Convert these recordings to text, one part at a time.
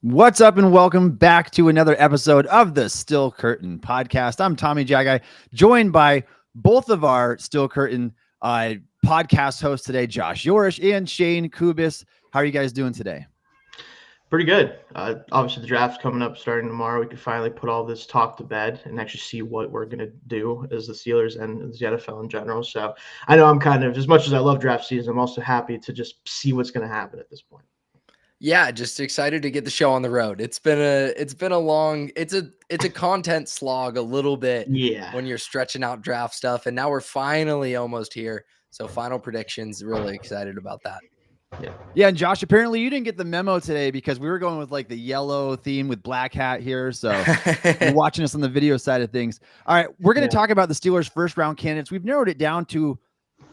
What's up and welcome back to another episode of the Still Curtain podcast. I'm Tommy Jaggi, joined by both of our Still Curtain podcast hosts today, Josh Yourish and Shayne Kubas. How are you guys doing today? Pretty good. Obviously, the draft's coming up starting tomorrow. We can finally put all this talk to bed and actually see what we're going to do as the Steelers and the NFL in general. So I know I'm kind of, as much as I love draft season, I'm also happy to just see what's going to happen at this point. Yeah, just excited to get the show on the road. It's been a content slog a little bit when you're stretching out draft stuff, and now we're finally almost here. So final predictions, really excited about that. Yeah, and Josh, apparently you didn't get the memo today because we were going with like the yellow theme with black hat here. So you're watching us on the video side of things. All right, we're going to talk about the Steelers' first round candidates. We've narrowed it down to,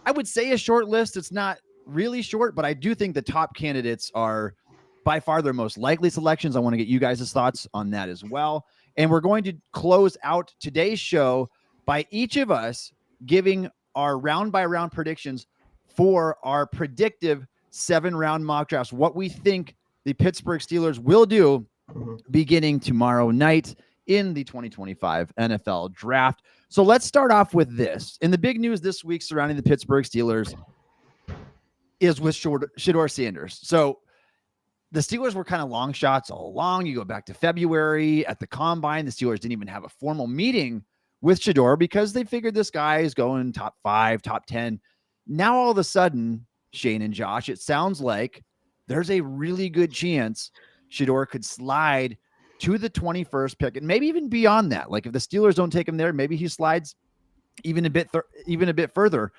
I would say, a short list. It's not really short, but I do think the top candidates are by far their most likely selections. I want to get you guys' thoughts on that as well. And we're going to close out today's show by each of us giving our round by round predictions for our predictive 7-round mock drafts, what we think the Pittsburgh Steelers will do beginning tomorrow night in the 2025 NFL draft. So let's start off with this. And the big news this week surrounding the Pittsburgh Steelers is with Shidor Sanders. So the Steelers were kind of long shots all along. You go back to February at the Combine. The Steelers didn't even have a formal meeting with Shidor because they figured this guy is going top 5, top 10. Now, all of a sudden, Shayne and Josh, it sounds like there's a really good chance Shidor could slide to the 21st pick and maybe even beyond that. Like if the Steelers don't take him there, maybe he slides even a bit further.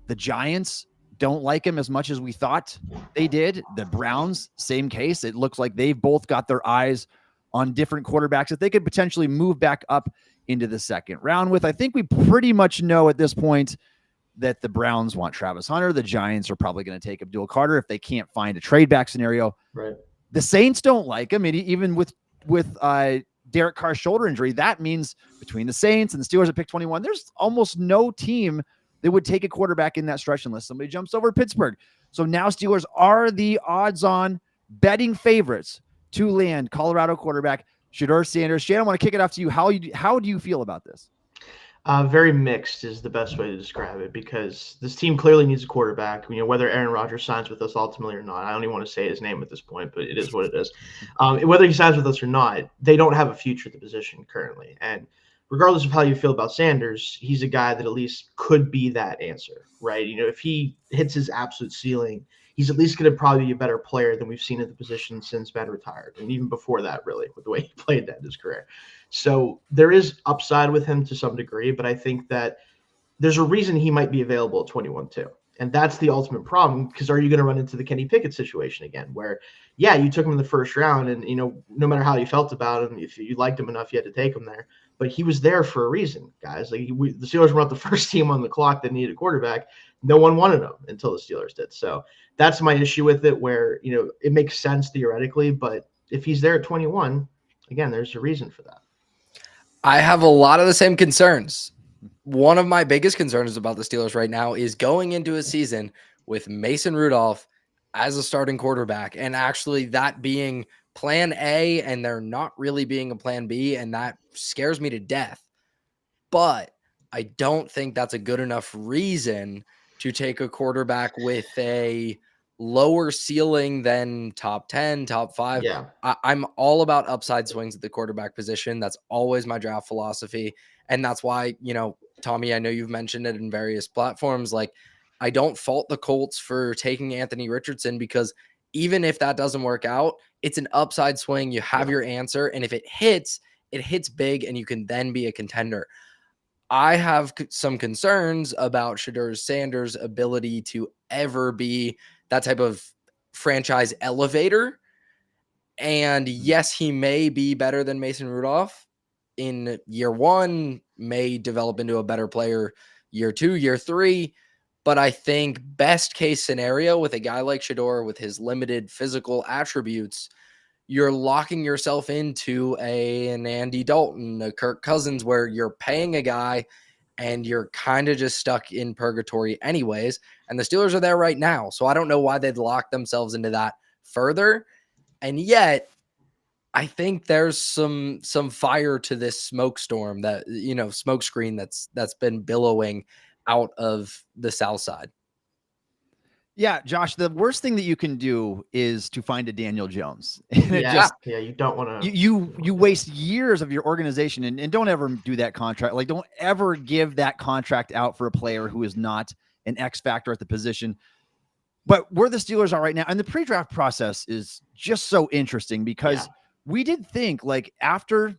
The Giants don't like him as much as we thought they did. The Browns, same case. It looks like they've both got their eyes on different quarterbacks that they could potentially move back up into the second round with. I think we pretty much know at this point that the Browns want Travis Hunter. The Giants are probably going to take Abdul Carter if they can't find a trade back scenario. Right. The Saints don't like him. And even with Derek Carr's shoulder injury, that means between the Saints and the Steelers at pick 21, there's almost no team that would take a quarterback in that stretch unless somebody jumps over Pittsburgh. So now Steelers are the odds-on betting favorites to land Colorado quarterback Shidor Sanders. Shayne, I want to kick it off to you. How do you feel about this? Very mixed is the best way to describe it because this team clearly needs a quarterback. You know, whether Aaron Rodgers signs with us ultimately or not, I don't even want to say his name at this point, but it is what it is. Whether he signs with us or not, they don't have a future at the position currently. And regardless of how you feel about Sanders, he's a guy that at least could be that answer, right? You know, if he hits his absolute ceiling, he's at least going to probably be a better player than we've seen at the position since Ben retired. And even before that, really, with the way he played that in his career. So there is upside with him to some degree, but I think that there's a reason he might be available at 21 too. And that's the ultimate problem because are you going to run into the Kenny Pickett situation again where, yeah, you took him in the first round and, you know, no matter how you felt about him, if you liked him enough, you had to take him there. But he was there for a reason, guys. Like the Steelers were not the first team on the clock that needed a quarterback. No one wanted him until the Steelers did. So that's my issue with it where, you know, it makes sense theoretically, but if he's there at 21, again, there's a reason for that. I have a lot of the same concerns. One of my biggest concerns about the Steelers right now is going into a season with Mason Rudolph as a starting quarterback and actually that being plan A and there not really being a plan B, and that scares me to death. But I don't think that's a good enough reason to take a quarterback with a lower ceiling than top 10, top 5. Yeah. I'm all about upside swings at the quarterback position. That's always my draft philosophy. And that's why, you know, Tommy, I know you've mentioned it in various platforms. Like, I don't fault the Colts for taking Anthony Richardson because even if that doesn't work out, it's an upside swing. You have your answer. And if it hits big and you can then be a contender. I have some concerns about Shidor Sanders' ability to ever be that type of franchise elevator. And yes, he may be better than Mason Rudolph in year 1, may develop into a better player year 2, year 3. But I think best case scenario with a guy like Shidor with his limited physical attributes, you're locking yourself into an Andy Dalton, a Kirk Cousins, where you're paying a guy and you're kind of just stuck in purgatory anyways. And the Steelers are there right now. So I don't know why they'd lock themselves into that further. And yet I think there's some fire to this smoke storm that, smoke screen that's been billowing out of the South Side. Yeah, Josh, the worst thing that you can do is to find a Daniel Jones. And you don't want to. You waste years of your organization, and don't ever do that contract. Like, don't ever give that contract out for a player who is not an X factor at the position. But where the Steelers are right now, and the pre-draft process is just so interesting because we did think, like, after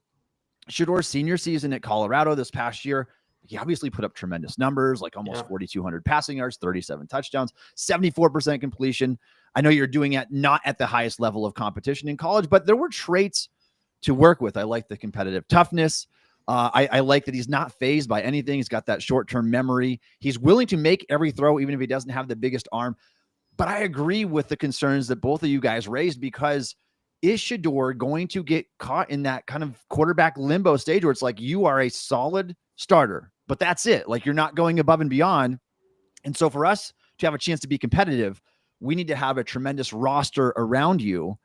Shidor's senior season at Colorado this past year, he obviously put up tremendous numbers, like almost 4,200 passing yards, 37 touchdowns, 74% completion. I know you're doing it not at the highest level of competition in college, but there were traits to work with. I like the competitive toughness. I like that he's not fazed by anything. He's got that short-term memory. He's willing to make every throw, even if he doesn't have the biggest arm. But I agree with the concerns that both of you guys raised, because is Shidor going to get caught in that kind of quarterback limbo stage where it's like, you are a solid starter, but that's it. Like, you're not going above and beyond. And so for us to have a chance to be competitive, we need to have a tremendous roster around you.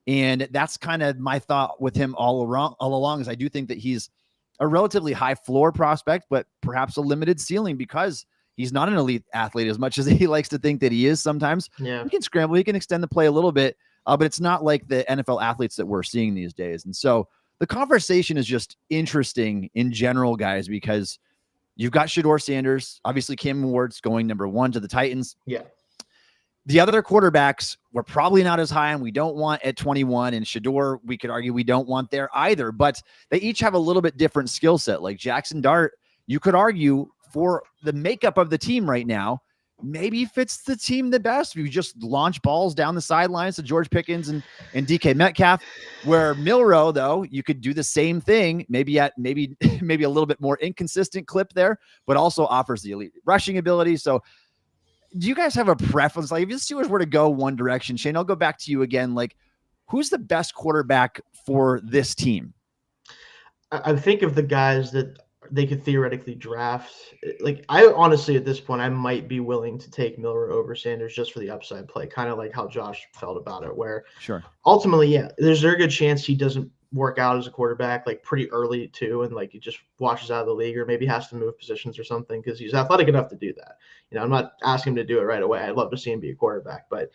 And that's kind of my thought with him all along is I do think that he's a relatively high floor prospect, but perhaps a limited ceiling because he's not an elite athlete as much as he likes to think that he is sometimes. Yeah. He can scramble, he can extend the play a little bit, but it's not like the NFL athletes that we're seeing these days. And so the conversation is just interesting in general, guys, because you've got Shidor Sanders, obviously Cam Ward's going number 1 to the Titans. Yeah. The other quarterbacks were probably not as high, and we don't want at 21. And Shidor, we could argue we don't want there either, but they each have a little bit different skill set. Like Jackson Dart, you could argue for the makeup of the team right now, maybe fits the team the best. You just launch balls down the sidelines to George Pickens and DK Metcalf. Where Milroe, though, you could do the same thing, maybe a little bit more inconsistent clip there, but also offers the elite rushing ability. So do you guys have a preference? Like, if the Steelers were to go one direction, Shayne, I'll go back to you again. Like, who's the best quarterback for this team? I think of the guys that they could theoretically draft. Like, I honestly, at this point, I might be willing to take Milroe over Sanders just for the upside play, kind of like how Josh felt about it, where ultimately, there's a good chance he doesn't work out as a quarterback like pretty early too, and like he just washes out of the league or maybe has to move positions or something because he's athletic enough to do that. I'm not asking him to do it right away. I'd love to see him be a quarterback, but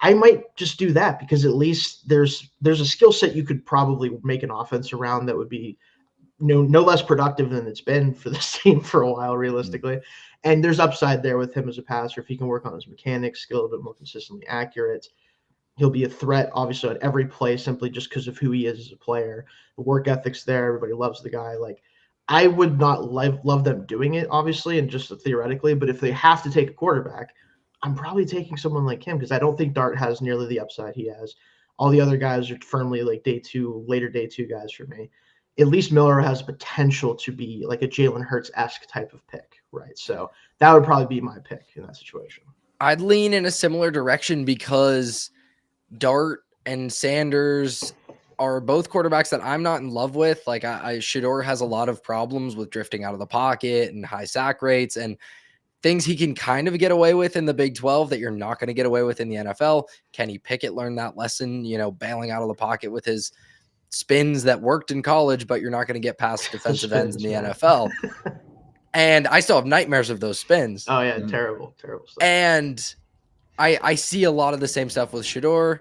I might just do that because at least there's a skill set you could probably make an offense around that would be no less productive than it's been for this team for a while, realistically. And there's upside there with him as a passer. If he can work on his mechanics, get a little bit more consistently accurate, he'll be a threat, obviously, at every play simply just because of who he is as a player. The work ethic's there. Everybody loves the guy. Like, I would not love them doing it, obviously, and just theoretically, but if they have to take a quarterback, I'm probably taking someone like him because I don't think Dart has nearly the upside he has. All the other guys are firmly like later day two guys for me. At least Miller has potential to be like a Jalen Hurts-esque type of pick, right? So that would probably be my pick in that situation. I'd lean in a similar direction because Dart and Sanders are both quarterbacks that I'm not in love with. Like, Shidor has a lot of problems with drifting out of the pocket and high sack rates and things he can kind of get away with in the Big 12 that you're not going to get away with in the NFL. Kenny Pickett learned that lesson, bailing out of the pocket with his spins that worked in college, but you're not going to get past defensive ends in the NFL. And I still have nightmares of those spins. Oh yeah. Terrible stuff. And I see a lot of the same stuff with Shidor.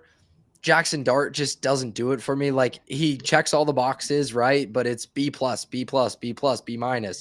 Jackson Dart just doesn't do it for me. Like, he checks all the boxes, right? But it's B+, B+, B+, B-.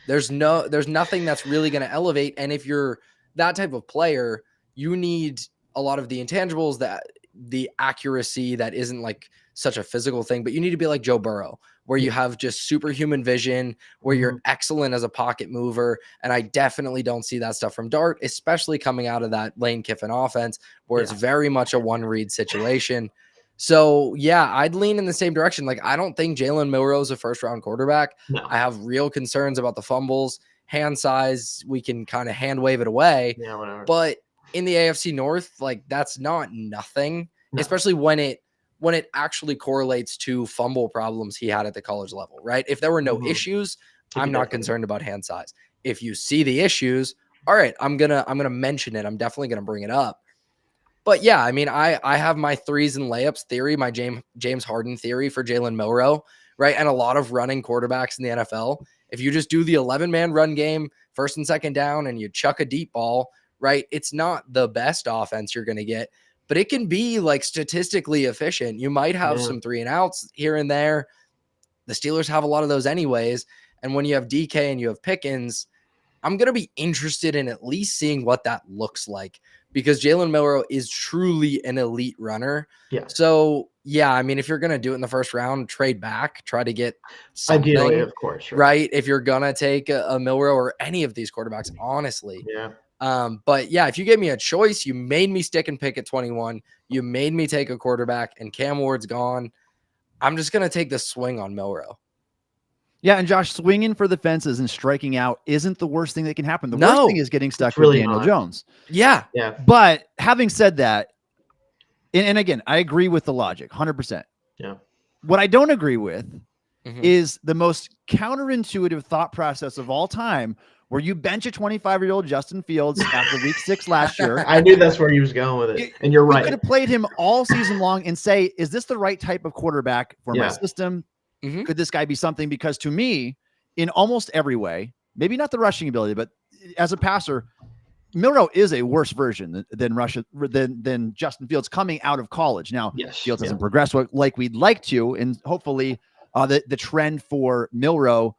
There's nothing that's really going to elevate. And if you're that type of player, you need a lot of the intangibles, that the accuracy that isn't like such a physical thing, but you need to be like Joe Burrow, where you have just superhuman vision, where you're excellent as a pocket mover. And I definitely don't see that stuff from Dart, especially coming out of that Lane Kiffin offense, where it's very much a one-read situation. So, yeah, I'd lean in the same direction. Like, I don't think Jalen Milroe is a first-round quarterback. No. I have real concerns about the fumbles, hand size. We can kind of hand wave it away. Yeah, whatever. But in the AFC North, like, that's not nothing, especially when it actually correlates to fumble problems he had at the college level, right? If there were no issues, I'm not concerned about hand size. If you see the issues, all right, I'm gonna mention it. I'm definitely gonna bring it up. But yeah, I mean, I have my threes and layups theory, my James Harden theory for Jaylen Moore, right? And a lot of running quarterbacks in the NFL. If you just do the 11-man run game, first and second down, and you chuck a deep ball, right? It's not the best offense you're going to get, but it can be like statistically efficient. You might have some 3 and outs here and there. The Steelers have a lot of those anyways. And when you have DK and you have Pickens, I'm going to be interested in at least seeing what that looks like, because Jaylen Moore is truly an elite runner. Yeah. So, yeah, I mean, if you're going to do it in the first round, trade back, try to get something. Ideally, of course. Right? If you're going to take a Milroe or any of these quarterbacks, honestly. Yeah. But yeah, if you gave me a choice, you made me stick and pick at 21. You made me take a quarterback, and Cam Ward's gone. I'm just going to take the swing on Milroe. Yeah, and Josh, swinging for the fences and striking out isn't the worst thing that can happen. The worst thing is getting stuck with Daniel Jones. Yeah. Yeah. But having said that, and again, I agree with the logic, 100%. Yeah. What I don't agree with is the most counterintuitive thought process of all time, where you bench a 25-year-old Justin Fields after week 6 last year. I knew that's where he was going with it. And you're right. You could have played him all season long and say, is this the right type of quarterback for my system? Could this guy be something? Because to me, in almost every way, maybe not the rushing ability, but as a passer, Milroe is a worse version than Justin Fields coming out of college. Now, Fields hasn't progressed like we'd like to, and hopefully the trend for Milroe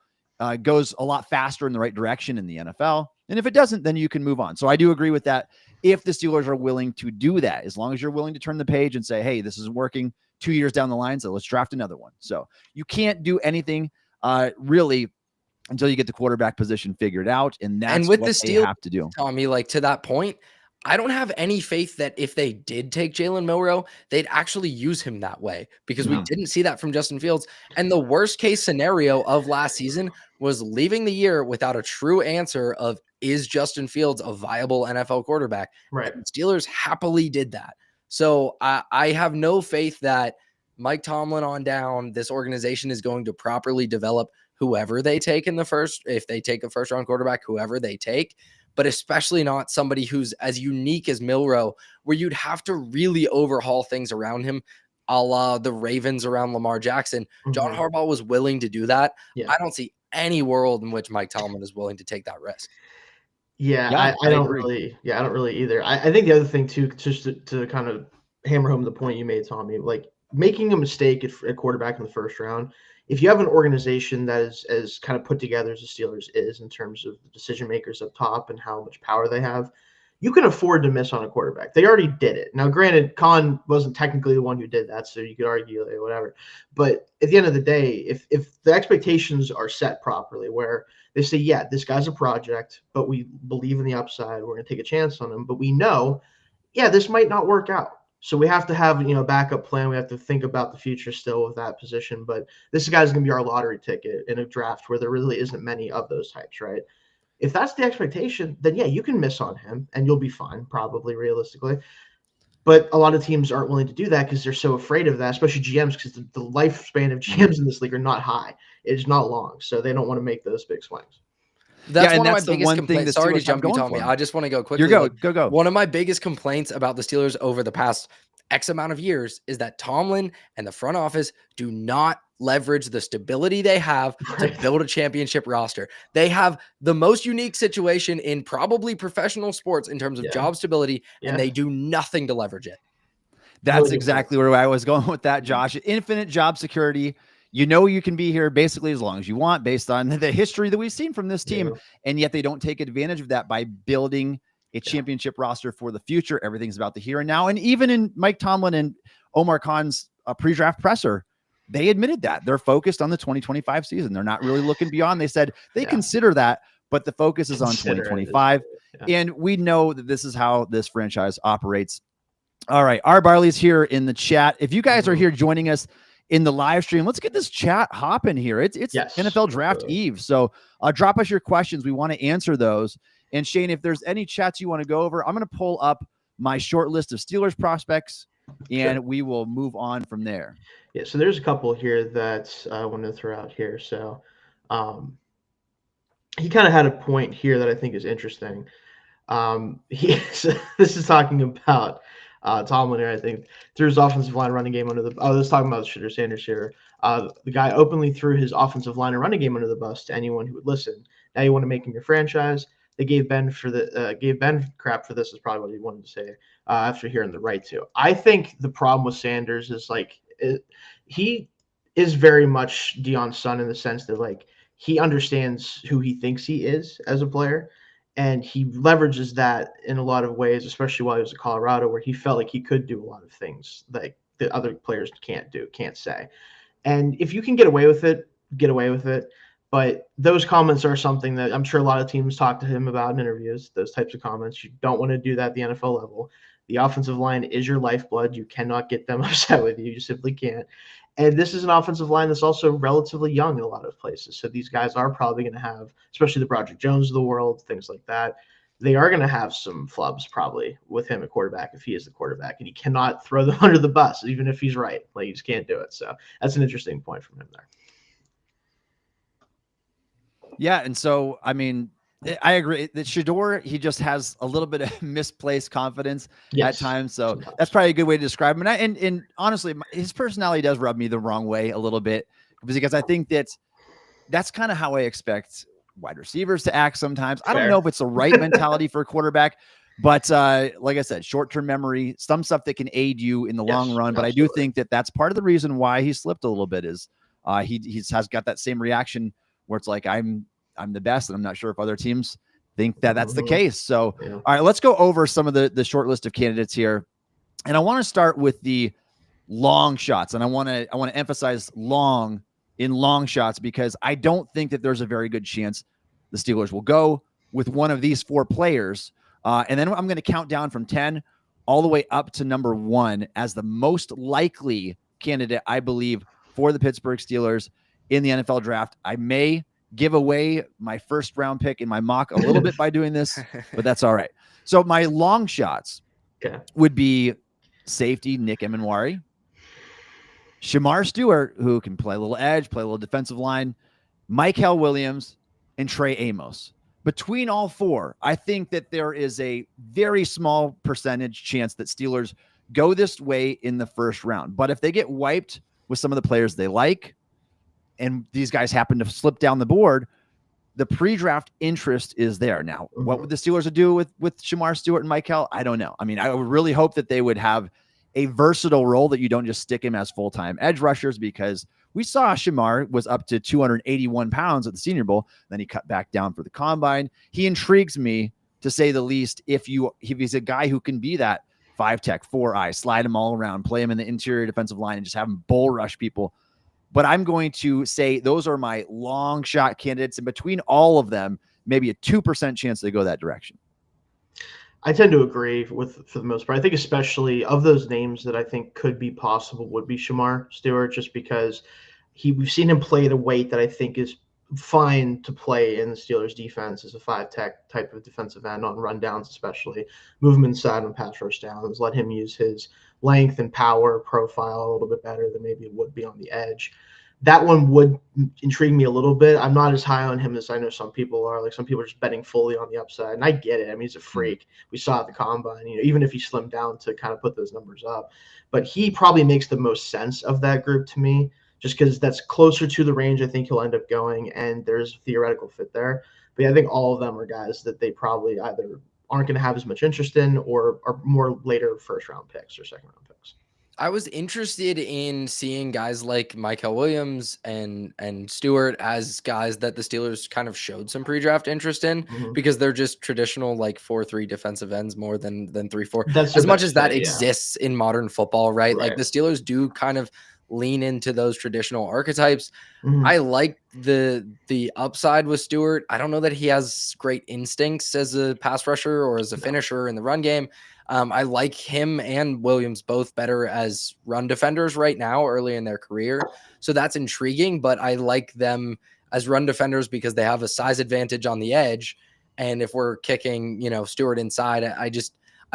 goes a lot faster in the right direction in the NFL. And if it doesn't, then you can move on. So I do agree with that. If the Steelers are willing to do that, as long as you're willing to turn the page and say, hey, this isn't working 2 years down the line, so let's draft another one. So you can't do anything really until you get the quarterback position figured out. And that's what they have to do. Tommy, like, to that point, I don't have any faith that if they did take Jaylen Moore, they'd actually use him that way, because we didn't see that from Justin Fields. And the worst case scenario of last season was leaving the year without a true answer of, is Justin Fields a viable NFL quarterback? Right. And Steelers happily did that. So I have no faith that Mike Tomlin on down, this organization is going to properly develop whoever they take in the first, if they take a first round quarterback, whoever they take, but especially not somebody who's as unique as Milroe, where you'd have to really overhaul things around him, a la the Ravens around Lamar Jackson. John Harbaugh was willing to do that. I don't see any world in which Mike Tomlin is willing to take that risk. Yeah, I don't really either. I think the other thing too, just to kind of hammer home the point you made, Tommy, like making a mistake at quarterback in the first round, if you have an organization that is as kind of put together as the Steelers is in terms of the decision makers up top and how much power they have, you can afford to miss on a quarterback. They already did it. Now, granted, Khan wasn't technically the one who did that, so you could argue whatever. But at the end of the day, if the expectations are set properly, where they say, yeah, this guy's a project, but we believe in the upside, we're going to take a chance on him, but we know, yeah, this might not work out. So we have to have, a backup plan. We have to think about the future still with that position. But this guy's going to be our lottery ticket in a draft where there really isn't many of those types, right? If that's the expectation, then yeah, you can miss on him and you'll be fine, probably realistically. But a lot of teams aren't willing to do that because they're so afraid of that, especially GMs, because the lifespan of GMs in this league are not high. It is not long. So they don't want to make those big swings. That's one of my biggest complaints. Sorry to jump you, Tommy. I just want to go quickly. Go. One of my biggest complaints about the Steelers over the past X amount of years is that Tomlin and the front office do not leverage the stability they have to build a championship roster. They have the most unique situation in probably professional sports in terms of job stability, and they do nothing to leverage it. That's exactly where I was going with that, Josh. Infinite job security. You can be here basically as long as you want based on the history that we've seen from this team. And yet they don't take advantage of that by building a championship roster for the future. Everything's about the here and now. And even in Mike Tomlin and Omar Khan's pre-draft presser, they admitted that they're focused on the 2025 season. They're not really looking beyond. They said they consider that, but the focus is on 2025. And we know that this is how this franchise operates. All right. R. Barley's here in the chat. If you guys are here joining us in the live stream, let's get this chat hopping here. It's NFL Draft Eve. So drop us your questions. We want to answer those. And Shayne, if there's any chats you want to go over, I'm going to pull up my short list of Steelers prospects, and we will move on from there. Yeah, so there's a couple here that I want to throw out here. So he kind of had a point here that I think is interesting. This is talking about Tomlin here, I think, threw his offensive line running game under the. Oh, let's talk about Shidor Sanders here. The guy openly threw his offensive line and running game under the bus to anyone who would listen. Now you want to make him your franchise. They gave Ben crap for this is probably what he wanted to say after hearing the right to. I think the problem with Sanders is he is very much Deion's son in the sense that he understands who he thinks he is as a player, and he leverages that in a lot of ways, especially while he was at Colorado, where he felt like he could do a lot of things that other players can't say. And if you can get away with it, get away with it. But those comments are something that I'm sure a lot of teams talk to him about in interviews, those types of comments. You don't want to do that at the NFL level. The offensive line is your lifeblood. You cannot get them upset with you. You simply can't. And this is an offensive line that's also relatively young in a lot of places. So these guys are probably going to have, especially the Broderick Jones of the world, things like that. They are going to have some flubs probably with him at quarterback if he is the quarterback. And he cannot throw them under the bus, even if he's right. You just can't do it. So that's an interesting point from him there. Yeah, and so, I mean, I agree that Shidor, he just has a little bit of misplaced confidence at times. So sometimes. That's probably a good way to describe him. And honestly, his personality does rub me the wrong way a little bit because I think that's kind of how I expect wide receivers to act sometimes. I don't know if it's the right mentality for a quarterback, but like I said, short-term memory, some stuff that can aid you in the long run. But absolutely. I do think that that's part of the reason why he slipped a little bit is he has got that same reaction where it's like, I'm the best, and I'm not sure if other teams think that that's the case. So, all right, let's go over some of the short list of candidates here. And I want to start with the long shots. And I want to emphasize long shots because I don't think that there's a very good chance the Steelers will go with one of these four players. And then I'm going to count down from 10 all the way up to number 1 as the most likely candidate, I believe, for the Pittsburgh Steelers in the NFL draft. I may give away my first round pick in my mock a little bit by doing this, but that's all right. So my long shots would be safety Nick Emanwari, Shamar Stewart, who can play a little edge, play a little defensive line, Mykel Williams, and Trey Amos. Between all four, I think that there is a very small percentage chance that Steelers go this way in the first round. But if they get wiped with some of the players they like, and these guys happen to slip down the board, the pre-draft interest is there. Now, what would the Steelers do with Shamar Stewart and Mykel? I don't know. I mean, I would really hope that they would have a versatile role that you don't just stick him as full-time edge rushers, because we saw Shamar was up to 281 pounds at the Senior Bowl. Then he cut back down for the combine. He intrigues me, to say the least, if he's a guy who can be that 5-tech, 4-eye, slide him all around, play him in the interior defensive line, and just have him bull rush people. But I'm going to say those are my long shot candidates. And between all of them, maybe a 2% chance they go that direction. I tend to agree for the most part. I think especially of those names that I think could be possible would be Shamar Stewart, just because we've seen him play at a weight that I think is fine to play in the Steelers defense as a 5-tech type of defensive end on rundowns, especially move him inside on pass rush downs, let him use his length and power profile a little bit better than maybe it would be on the edge. That one would intrigue me a little bit. I'm not as high on him as I know some people are. Like, some people are just betting fully on the upside, and I get it. I mean, he's a freak. We saw at the combine, even if he slimmed down to kind of put those numbers up. But he probably makes the most sense of that group to me, just because that's closer to the range I think he'll end up going, and there's a theoretical fit there. But yeah, I think all of them are guys that they probably either aren't going to have as much interest in or are more later first-round picks or second-round picks. I was interested in seeing guys like Mykel Williams and Stewart as guys that the Steelers kind of showed some pre-draft interest in, because they're just traditional 4-3 defensive ends more than 3-4. As much as that exists in modern football, right? Like, the Steelers do kind of lean into those traditional archetypes. I like the upside with Stewart. I don't know that he has great instincts as a pass rusher or as a finisher in the run game. I like him and Williams both better as run defenders right now, early in their career. So that's intriguing, but I like them as run defenders because they have a size advantage on the edge. And if we're kicking, Stewart inside, I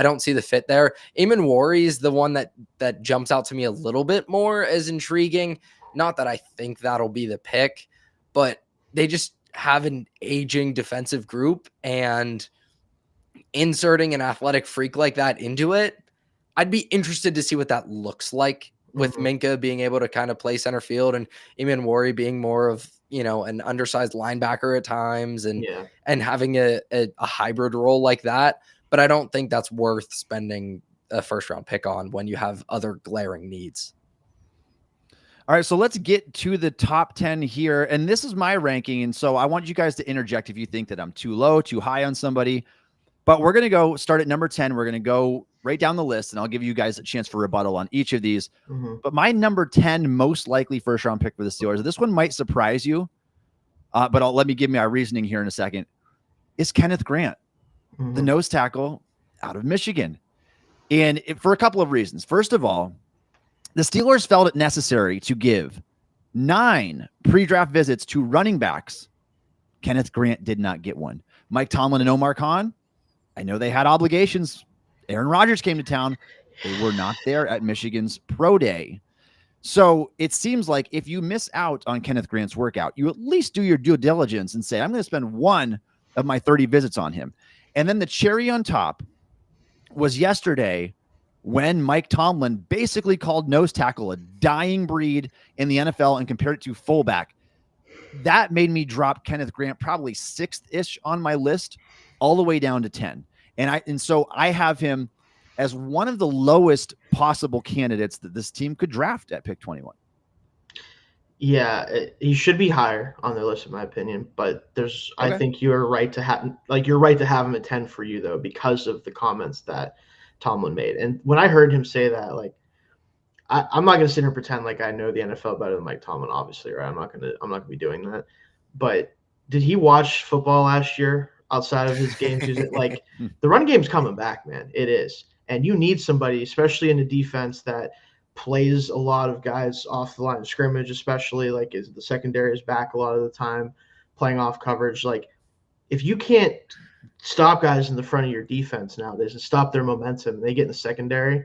don't see the fit there. Emanwari is the one that jumps out to me a little bit more as intriguing. Not that I think that'll be the pick, but they just have an aging defensive group, and inserting an athletic freak like that into it, I'd be interested to see what that looks like with Minkah being able to kind of play center field and Iman being more of, an undersized linebacker at times and having a hybrid role like that. But I don't think that's worth spending a first round pick on when you have other glaring needs. All right, so let's get to the top 10 here. And this is my ranking. And so I want you guys to interject if you think that I'm too low, too high on somebody. But we're going to go start at number 10. We're going to go right down the list, and I'll give you guys a chance for rebuttal on each of these. But my number 10 most likely first round pick for the Steelers, this one might surprise you, but let me give me our reasoning here in a second, is Kenneth Grant, the nose tackle out of Michigan. And for a couple of reasons. First of all, the Steelers felt it necessary to give 9 pre-draft visits to running backs. Kenneth Grant did not get one. Mike Tomlin and Omar Khan, I know they had obligations. Aaron Rodgers came to town. They were not there at Michigan's Pro Day. So it seems like if you miss out on Kenneth Grant's workout, you at least do your due diligence and say, I'm going to spend one of my 30 visits on him. And then the cherry on top was yesterday when Mike Tomlin basically called nose tackle a dying breed in the NFL and compared it to fullback. That made me drop Kenneth Grant probably 6th-ish on my list, all the way down to 10. And so I have him as one of the lowest possible candidates that this team could draft at pick 21. Yeah, he should be higher on their list, in my opinion. But I think you're right to have him at 10 for you though, because of the comments that Tomlin made. And when I heard him say that, like, I'm not gonna sit here and pretend like I know the NFL better than Mike Tomlin, obviously, right? I'm not gonna be doing that. But did he watch football last year outside of his games? Like, the run game's coming back, man. It is. And you need somebody, especially in a defense that plays a lot of guys off the line of scrimmage, especially like the secondary is back a lot of the time, playing off coverage. Like, if you can't stop guys in the front of your defense nowadays and stop their momentum and they get in the secondary,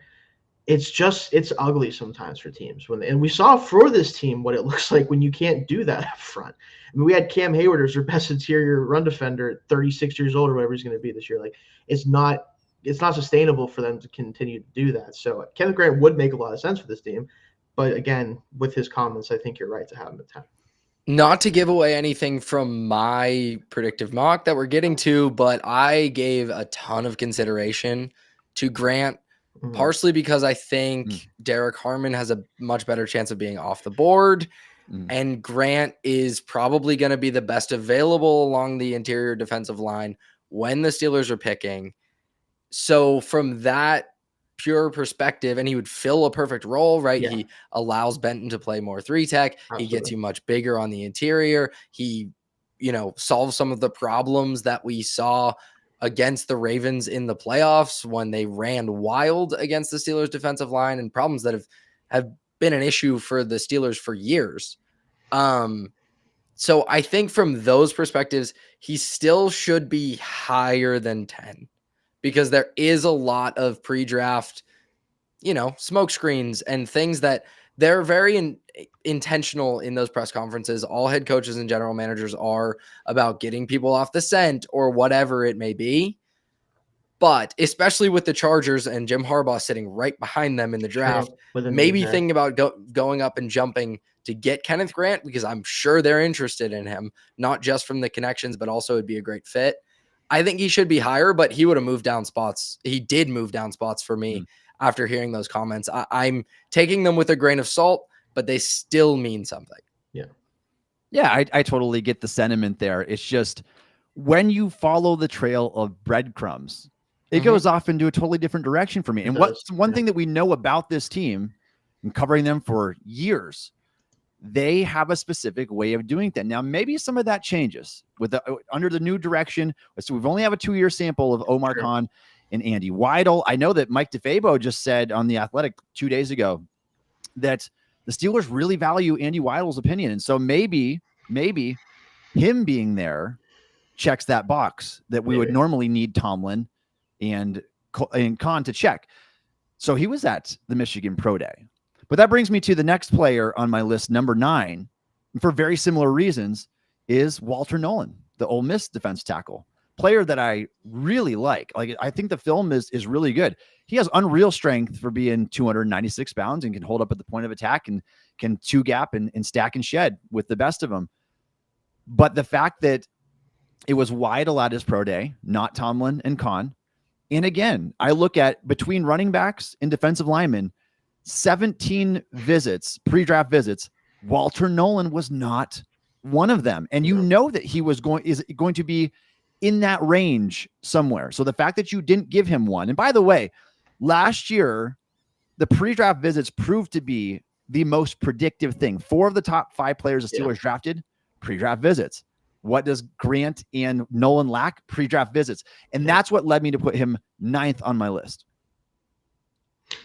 it's ugly sometimes for teams. And we saw for this team what it looks like when you can't do that up front. I mean, we had Cam Hayward as our best interior run defender at 36 years old or whatever he's going to be this year. Like, it's not sustainable for them to continue to do that. So Kenneth Grant would make a lot of sense for this team. But again, with his comments, I think you're right to have him at 10. Not to give away anything from my predictive mock that we're getting to, but I gave a ton of consideration to Grant, partially because I think Derek Harmon has a much better chance of being off the board. And Grant is probably going to be the best available along the interior defensive line when the Steelers are picking. So from that pure perspective, and he would fill a perfect role, right? Yeah. He allows Benton to play more 3-tech. Absolutely. He gets you much bigger on the interior. He, solves some of the problems that we saw against the Ravens in the playoffs when they ran wild against the Steelers defensive line, and problems that have been an issue for the Steelers for years. So I think from those perspectives, he still should be higher than 10. Because there is a lot of pre-draft, smoke screens and things that they're very intentional in those press conferences. All head coaches and general managers are about getting people off the scent or whatever it may be. But especially with the Chargers and Jim Harbaugh sitting right behind them in the draft, maybe thinking about going up and jumping to get Kenneth Grant, because I'm sure they're interested in him, not just from the connections, but also it'd be a great fit. I think he should be higher, but he would have moved down spots. He did move down spots for me after hearing those comments. I'm taking them with a grain of salt, but they still mean something. Yeah, I totally get the sentiment there. It's just when you follow the trail of breadcrumbs, it goes off into a totally different direction for me. And what's one thing that we know about this team and covering them for years, they have a specific way of doing that. Now, maybe some of that changes with under the new direction. So we've only have a 2-year sample of Omar Khan and Andy Weidl. I know that Mike DeFabo just said on The Athletic 2 days ago that the Steelers really value Andy Weidl's opinion. And so maybe him being there checks that box that we would normally need Tomlin and Khan to check. So he was at the Michigan Pro Day. But that brings me to the next player on my list, number 9, for very similar reasons, is Walter Nolan, the Ole Miss defense tackle. player that I really like. Like, I think the film is really good. He has unreal strength for being 296 pounds and can hold up at the point of attack and can two gap and stack and shed with the best of them. But the fact that it was Weidl at his pro day, not Tomlin and Khan. And again, I look at between running backs and defensive linemen, 17 visits, pre-draft visits. Walter Nolan was not one of them. And you know that he is going to be in that range somewhere. So the fact that you didn't give him one, and by the way, last year, the pre-draft visits proved to be the most predictive thing. 4 of the top 5 players the Steelers drafted, pre-draft visits. What does Grant and Nolan lack? Pre-draft visits. And that's what led me to put him 9th on my list.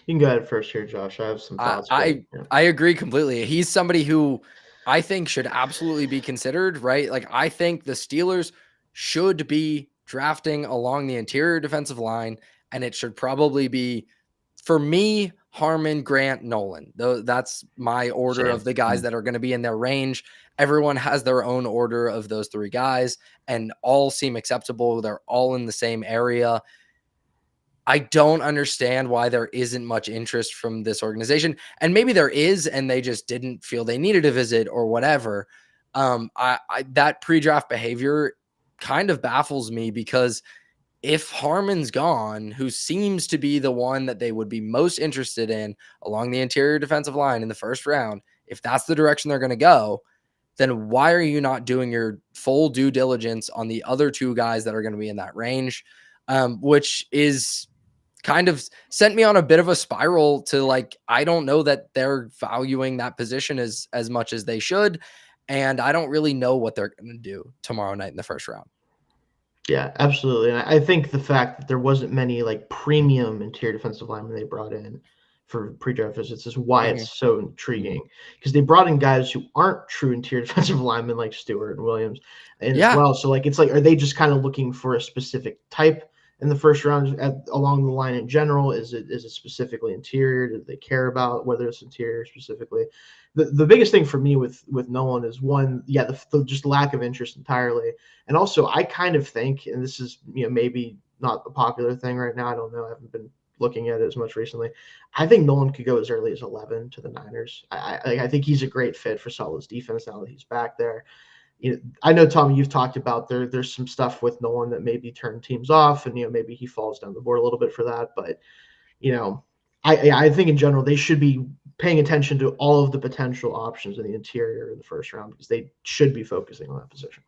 You can go ahead first here, Josh. I have some thoughts. I agree completely. He's somebody who I think should absolutely be considered, right? Like, I think the Steelers should be drafting along the interior defensive line, and it should probably be, for me, Harmon, Grant, Nolan. That's my order of the guys that are going to be in their range. Everyone has their own order of those 3 guys, and all seem acceptable. They're all in the same area. I don't understand why there isn't much interest from this organization. And maybe there is, and they just didn't feel they needed a visit or whatever. That pre-draft behavior kind of baffles me, because if Harmon's gone, who seems to be the one that they would be most interested in along the interior defensive line in the first round, if that's the direction they're going to go, then why are you not doing your full due diligence on the other 2 guys that are going to be in that range? Which is kind of sent me on a bit of a spiral to, like, I don't know that they're valuing that position as much as they should. And I don't really know what they're going to do tomorrow night in the first round. Yeah, absolutely. And I think the fact that there wasn't many like premium interior defensive linemen they brought in for pre-draft visits is why it's so intriguing, because they brought in guys who aren't true interior defensive linemen like Stewart and Williams and as well. So like, it's like, are they just kind of looking for a specific type in the first round along the line in general? Is it specifically interior? Do they care about whether it's interior specifically? The biggest thing for me with Nolan is one, the just lack of interest entirely. And also I kind of think, and this is, maybe not a popular thing right now, I don't know, I haven't been looking at it as much recently. I think Nolan could go as early as 11 to the Niners. I think he's a great fit for Saleh's defense now that he's back there. I know, Tommy, you've talked about there's some stuff with Nolan that maybe turn teams off, and maybe he falls down the board a little bit for that. But I think in general they should be paying attention to all of the potential options in the interior in the first round, because they should be focusing on that position.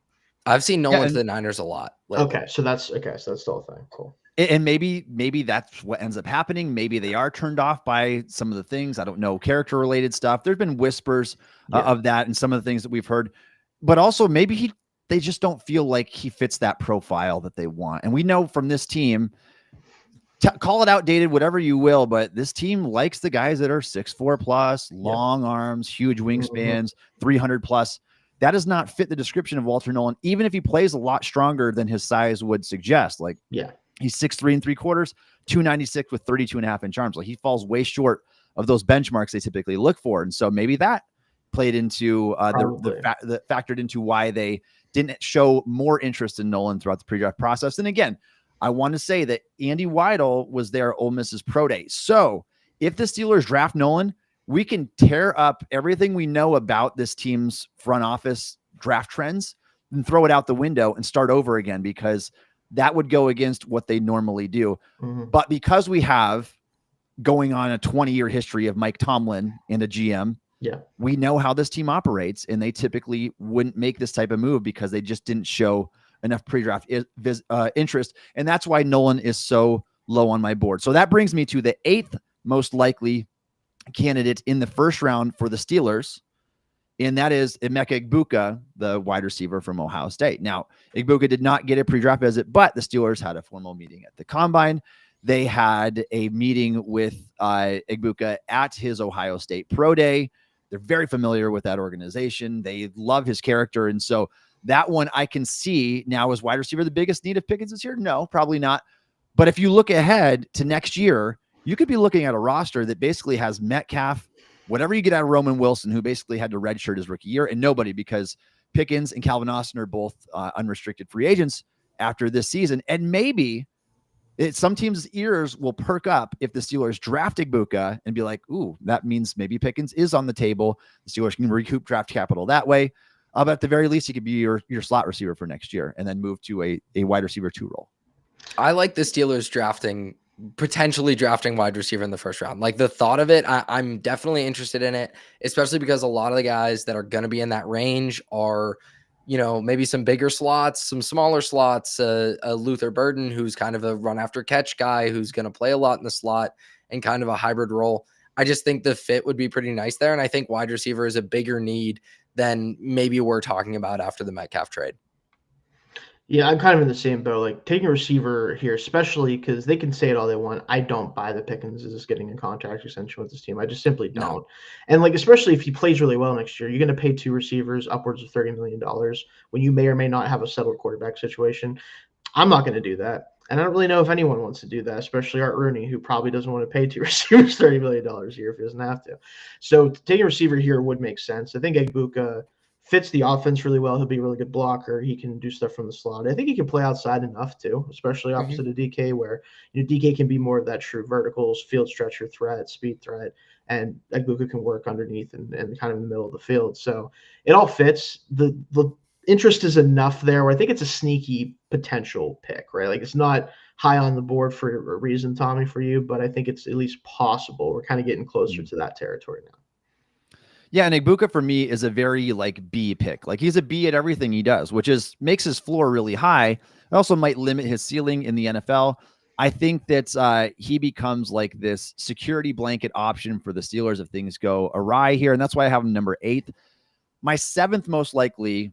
I've seen Nolan to the Niners a lot lately. Okay, so that's still a thing. Cool. And maybe that's what ends up happening. Maybe they are turned off by some of the things. I don't know, character related stuff. There's been whispers of that and some of the things that we've heard. But also maybe they just don't feel like he fits that profile that they want. And we know from this team, call it outdated, whatever you will, but this team likes the guys that are 6'4 plus, long arms, huge wingspans, 300 plus. That does not fit the description of Walter Nolan, even if he plays a lot stronger than his size would suggest. Like, he's 6'3 3/4, 296 with 32.5-inch arms. Like, he falls way short of those benchmarks they typically look for. And so maybe that played into the factored into why they didn't show more interest in Nolan throughout the pre-draft process. And again, I want to say that Andy Weidl was there at Ole Miss's pro day. So if the Steelers draft Nolan, we can tear up everything we know about this team's front office draft trends and throw it out the window and start over again, because that would go against what they normally do. But because we have going on a 20-year history of Mike Tomlin and a GM, we know how this team operates, and they typically wouldn't make this type of move because they just didn't show enough pre-draft interest. And that's why Nolan is so low on my board. So that brings me to the 8th most likely candidate in the first round for the Steelers. And that is Ike Igbuka, the wide receiver from Ohio State. Now, Igbuka did not get a pre-draft visit, but the Steelers had a formal meeting at the Combine. They had a meeting with Igbuka at his Ohio State Pro Day. They're very familiar with that organization. They love his character. And so that one I can see now as wide receiver. The biggest need of Pickens this year? No, probably not. But if you look ahead to next year, you could be looking at a roster that basically has Metcalf, whatever you get out of Roman Wilson, who basically had to redshirt his rookie year, and nobody, because Pickens and Calvin Austin are both unrestricted free agents. after this season. And maybe some teams' ears will perk up if the Steelers draft Igbuka and be like, ooh, that means maybe Pickens is on the table. The Steelers can recoup draft capital that way. But at the very least, he could be your slot receiver for next year and then move to a wide receiver 2 role. I like the Steelers potentially drafting wide receiver in the first round. Like the thought of it, I'm definitely interested in it, especially because a lot of the guys that are going to be in that range are, maybe some bigger slots, some smaller slots, a Luther Burden, who's kind of a run after catch guy, who's going to play a lot in the slot and kind of a hybrid role. I just think the fit would be pretty nice there. And I think wide receiver is a bigger need than maybe we're talking about after the Metcalf trade. Yeah, I'm kind of in the same boat. Like taking a receiver here, especially because they can say it all they want. I don't buy the Pickens is just getting a contract extension with this team. I just simply don't. No. And like, especially if he plays really well next year, you're going to pay 2 receivers upwards of $30 million when you may or may not have a settled quarterback situation. I'm not going to do that. And I don't really know if anyone wants to do that, especially Art Rooney, who probably doesn't want to pay 2 receivers $30 million a year if he doesn't have to. So taking a receiver here would make sense. I think Igbuka fits the offense really well. He'll be a really good blocker. He can do stuff from the slot. I think he can play outside enough too, especially opposite of DK, where DK can be more of that true verticals, field stretcher threat, speed threat, and Igbuka can work underneath and kind of in the middle of the field. So it all fits. The interest is enough there where I think it's a sneaky potential pick, right? Like it's not high on the board for a reason, Tommy, for you, but I think it's at least possible. We're kind of getting closer to that territory now. Yeah, and Igbuka for me is a very B pick. Like he's a B at everything he does, which makes his floor really high. It also might limit his ceiling in the NFL. I think that he becomes like this security blanket option for the Steelers if things go awry here, and that's why I have him number 8. My 7th most likely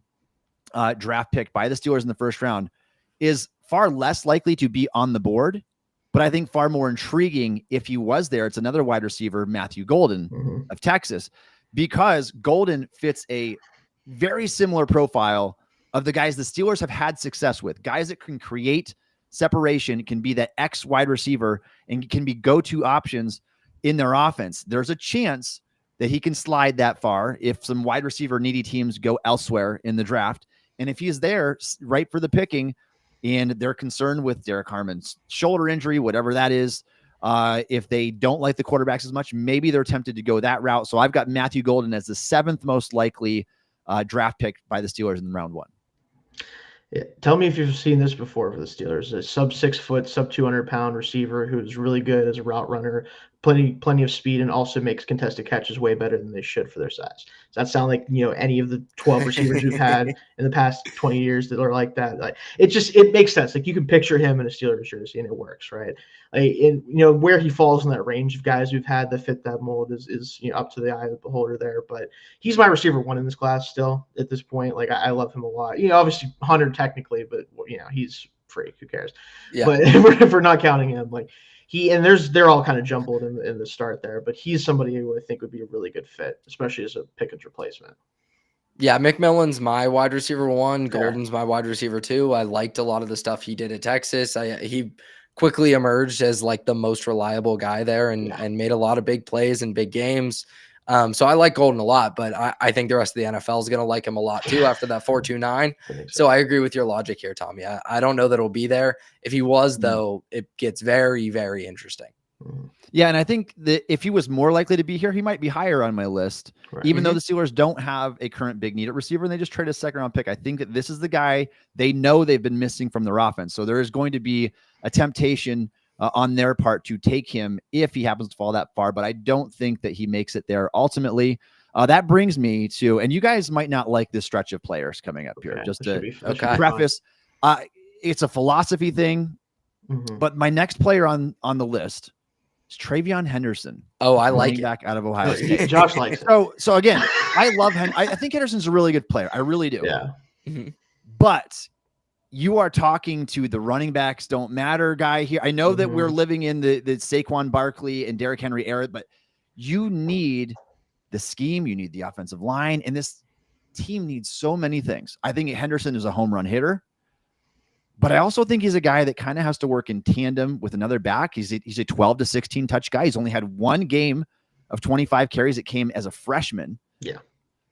draft pick by the Steelers in the first round is far less likely to be on the board, but I think far more intriguing if he was there. It's another wide receiver, Matthew Golden of Texas. Because Golden fits a very similar profile of the guys the Steelers have had success with. Guys that can create separation, can be that X wide receiver, and can be go-to options in their offense. There's a chance that he can slide that far if some wide receiver needy teams go elsewhere in the draft. And if he's there right for the picking and they're concerned with Derek Harmon's shoulder injury, whatever that is, if they don't like the quarterbacks as much, maybe they're tempted to go that route. So I've got Matthew Golden as the 7th most likely draft pick by the Steelers in round 1. Yeah. Tell me if you've seen this before for the Steelers. A sub 6 foot, sub 200 pound receiver who's really good as a route runner, plenty of speed, and also makes contested catches way better than they should for their size. Does that sound like any of the 12 receivers we've had in the past 20 years that are like that? Like it makes sense. Like you can picture him in a Steelers jersey and it works, right? Like where he falls in that range of guys we've had that fit that mold is up to the eye of the beholder there. But he's my receiver 1 in this class still at this point. Like I love him a lot. Obviously 100 technically, but he's freak. Who cares? Yeah. But if we're not counting him, like. They're all kind of jumbled in the start there, but he's somebody who I think would be a really good fit, especially as a Pickens replacement. Yeah, McMillan's my wide receiver 1. Golden's my wide receiver 2. I liked a lot of the stuff he did at Texas. He quickly emerged as like the most reliable guy there and made a lot of big plays in big games. So I like Golden a lot, but I think the rest of the NFL is going to like him a lot too after that 4.29. So I agree with your logic here, Tommy. I don't know that it'll be there. If he was, though, it gets very, very interesting. Yeah, and I think that if he was more likely to be here, he might be higher on my list, even though the Steelers don't have a current big need at receiver and they just trade a 2nd-round pick. I think that this is the guy they know they've been missing from their offense. So there is going to be a temptation on their part to take him if he happens to fall that far, but I don't think that he makes it there ultimately. That brings me to, and you guys might not like this stretch of players coming up here, just to preface, it's a philosophy thing, but my next player on the list is Trayvon Henderson. Oh, I like it. Back out of Ohio State. Josh likes it. So again, I love him. I think Henderson's a really good player. I really do. Yeah. But you are talking to the running backs don't matter guy here. I know that we're living in the Saquon Barkley and Derrick Henry era, but you need the scheme. You need the offensive line. And this team needs so many things. I think Henderson is a home run hitter, but I also think he's a guy that kind of has to work in tandem with another back. He's a 12 to 16 touch guy. He's only had 1 game of 25 carries. It came as a freshman. Yeah.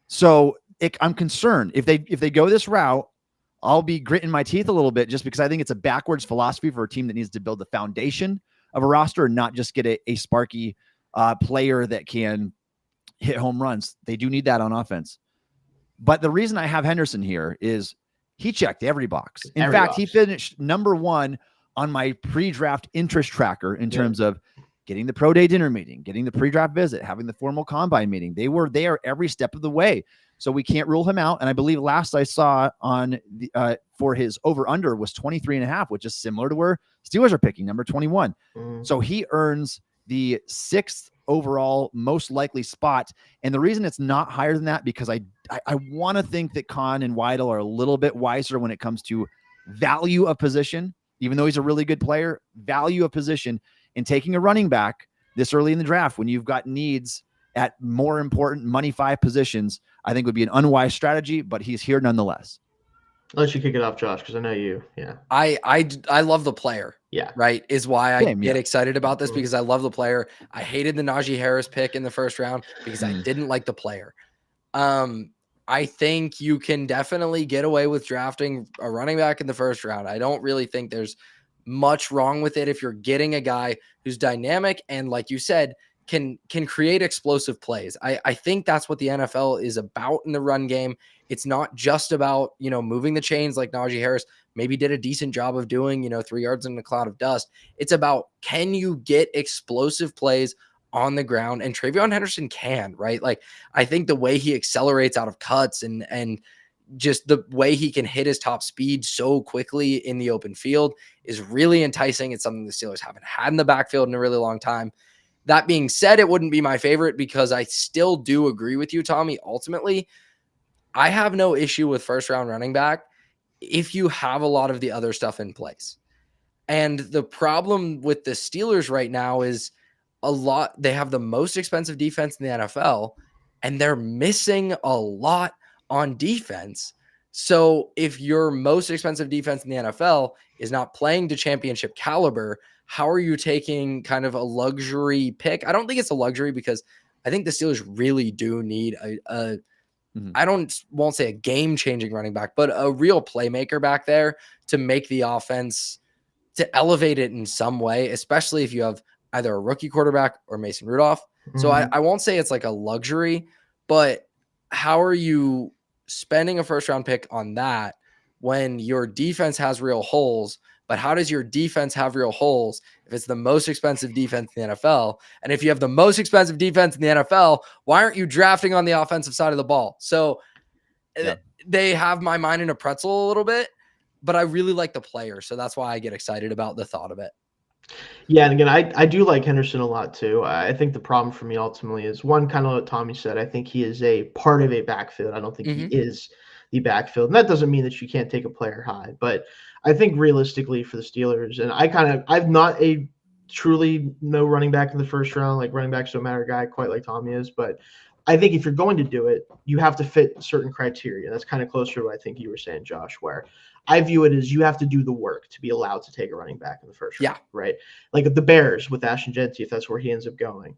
So I'm concerned if they go this route, I'll be gritting my teeth a little bit just because I think it's a backwards philosophy for a team that needs to build the foundation of a roster and not just get a sparky player that can hit home runs. They do need that on offense. But the reason I have Henderson here is he checked every box. In fact, he finished number 1 on my pre-draft interest tracker in terms of getting the pro day dinner meeting, getting the pre-draft visit, having the formal combine meeting. They were there every step of the way. So we can't rule him out. And I believe last I saw on the for his over-under was 23.5, which is similar to where Steelers are picking, number 21. So he earns the 6th overall most likely spot. And the reason it's not higher than that, because I want to think that Khan and Weidl are a little bit wiser when it comes to value of position, even though he's a really good player, value of position in taking a running back this early in the draft when you've got needs at more important money 5 positions, I think would be an unwise strategy, but he's here nonetheless. I'll let you kick it off, Josh, because I know you. Yeah. I love the player. Yeah. Right. Is why I get excited about this, because I love the player. I hated the Najee Harris pick in the first round because I didn't like the player. I think you can definitely get away with drafting a running back in the first round. I don't really think there's much wrong with it if you're getting a guy who's dynamic and, like you said, can create explosive plays. I think that's what the NFL is about in the run game. It's not just about, moving the chains like Najee Harris maybe did a decent job of doing, 3 yards in a cloud of dust. It's about, can you get explosive plays on the ground? And Trayvon Henderson can, right? Like, I think the way he accelerates out of cuts and just the way he can hit his top speed so quickly in the open field is really enticing. It's something the Steelers haven't had in the backfield in a really long time. That being said, it wouldn't be my favorite because I still do agree with you, Tommy. Ultimately, I have no issue with first round running back if you have a lot of the other stuff in place. And the problem with the Steelers right now is they have the most expensive defense in the NFL, and they're missing a lot on defense. So if your most expensive defense in the NFL is not playing to championship caliber, how are you taking kind of a luxury pick? I don't think it's a luxury because I think the Steelers really do need I won't say a game-changing running back, but a real playmaker back there to make the offense, to elevate it in some way, especially if you have either a rookie quarterback or Mason Rudolph. So I won't say it's like a luxury, but how are you spending a first-round pick on that when your defense has real holes? But how does your defense have real holes if it's the most expensive defense in the NFL? And if you have the most expensive defense in the NFL, why aren't you drafting on the offensive side of the ball? So they have my mind in a pretzel a little bit, but I really like the player. So that's why I get excited about the thought of it. Yeah, and again, I do like Henderson a lot too. I think the problem for me ultimately is one, kind of what Tommy said. I think he is a part of a backfield. I don't think he is the backfield. And that doesn't mean that you can't take a player high, but I think realistically for the Steelers, and I'm not a truly no running back in the first round, like running backs don't matter guy quite like Tommy is, but I think if you're going to do it, you have to fit certain criteria. That's kind of closer to what I think you were saying, Josh, where I view it as you have to do the work to be allowed to take a running back in the first round, right? Like the Bears with Ashton Genty, if that's where he ends up going.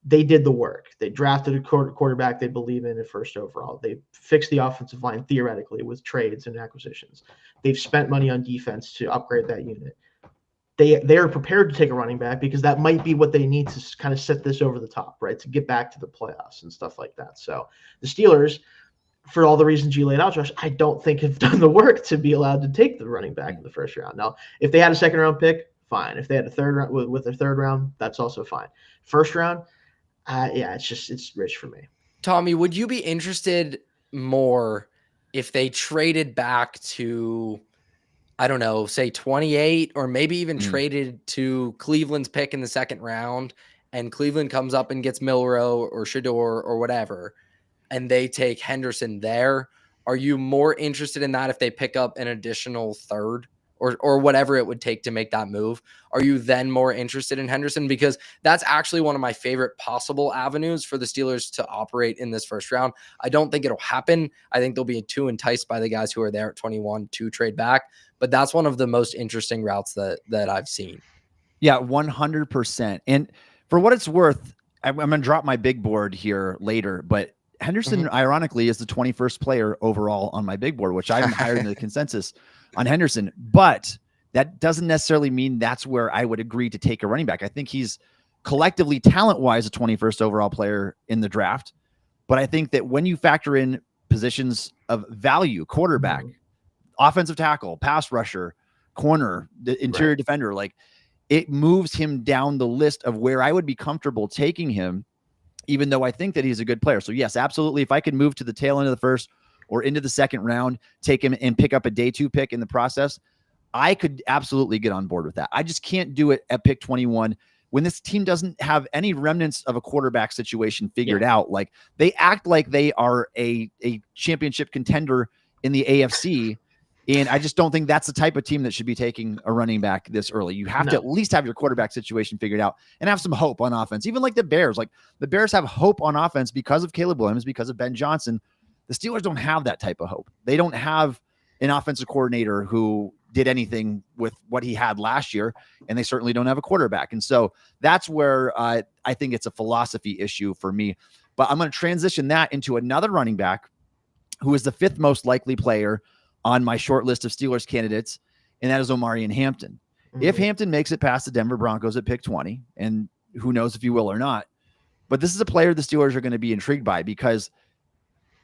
They did the work. They drafted a quarterback they believe in at first overall. They fixed the offensive line theoretically with trades and acquisitions. They've spent money on defense to upgrade that unit. They are prepared to take a running back because that might be what they need to kind of set this over the top, right, to get back to the playoffs and stuff like that. So the Steelers, for all the reasons you laid out, Josh, I don't think have done the work to be allowed to take the running back in the first round. Now, if they had a second-round pick, fine. If they had a third round with their third round, that's also fine. First round, it's rich for me. Tommy, would you be interested more if they traded back to, I don't know, say 28, or maybe even traded to Cleveland's pick in the second round, and Cleveland comes up and gets Milroe or Shidor or whatever, and they take Henderson there? Are you more interested in that if they pick up an additional third? Or whatever it would take to make that move? Are you then more interested in Henderson? Because that's actually one of my favorite possible avenues for the Steelers to operate in this first round. I don't think it'll happen. I think they'll be too enticed by the guys who are there at 21 to trade back. But that's one of the most interesting routes that I've seen. Yeah, 100%. And for what it's worth, I'm going to drop my big board here later, but Henderson, ironically, is the 21st player overall on my big board, which I'm higher than the consensus on Henderson. But that doesn't necessarily mean that's where I would agree to take a running back. I think he's collectively, talent-wise, a 21st overall player in the draft. But I think that when you factor in positions of value, quarterback, offensive tackle, pass rusher, corner, the interior defender, like, it moves him down the list of where I would be comfortable taking him, even though I think that he's a good player. So yes, absolutely. If I could move to the tail end of the first or into the second round, take him and pick up a day 2 pick in the process, I could absolutely get on board with that. I just can't do it at pick 21 when this team doesn't have any remnants of a quarterback situation figured out. Like, they act like they are a championship contender in the AFC. And I just don't think that's the type of team that should be taking a running back this early. You have to at least have your quarterback situation figured out and have some hope on offense. Even like the Bears, the Bears have hope on offense because of Caleb Williams, because of Ben Johnson. The Steelers don't have that type of hope. They don't have an offensive coordinator who did anything with what he had last year, and they certainly don't have a quarterback. And so that's where I think it's a philosophy issue for me. But I'm going to transition that into another running back who is the 5th most likely player on my short list of Steelers candidates, and that is Omarian Hampton. If Hampton makes it past the Denver Broncos at pick 20, and who knows if he will or not, but this is a player the Steelers are going to be intrigued by because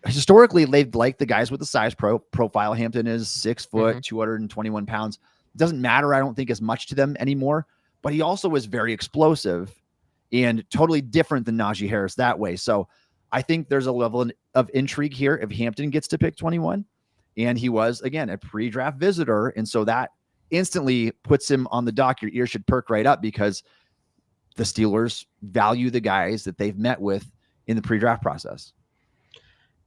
historically they've liked the guys with the size profile. Hampton is 6 foot, 221 pounds. It doesn't matter, I don't think, as much to them anymore, but he also is very explosive and totally different than Najee Harris that way. So I think there's a level of intrigue here if Hampton gets to pick 21. And he was, again, a pre-draft visitor. And so that instantly puts him on the dock. Your ears should perk right up because the Steelers value the guys that they've met with in the pre-draft process.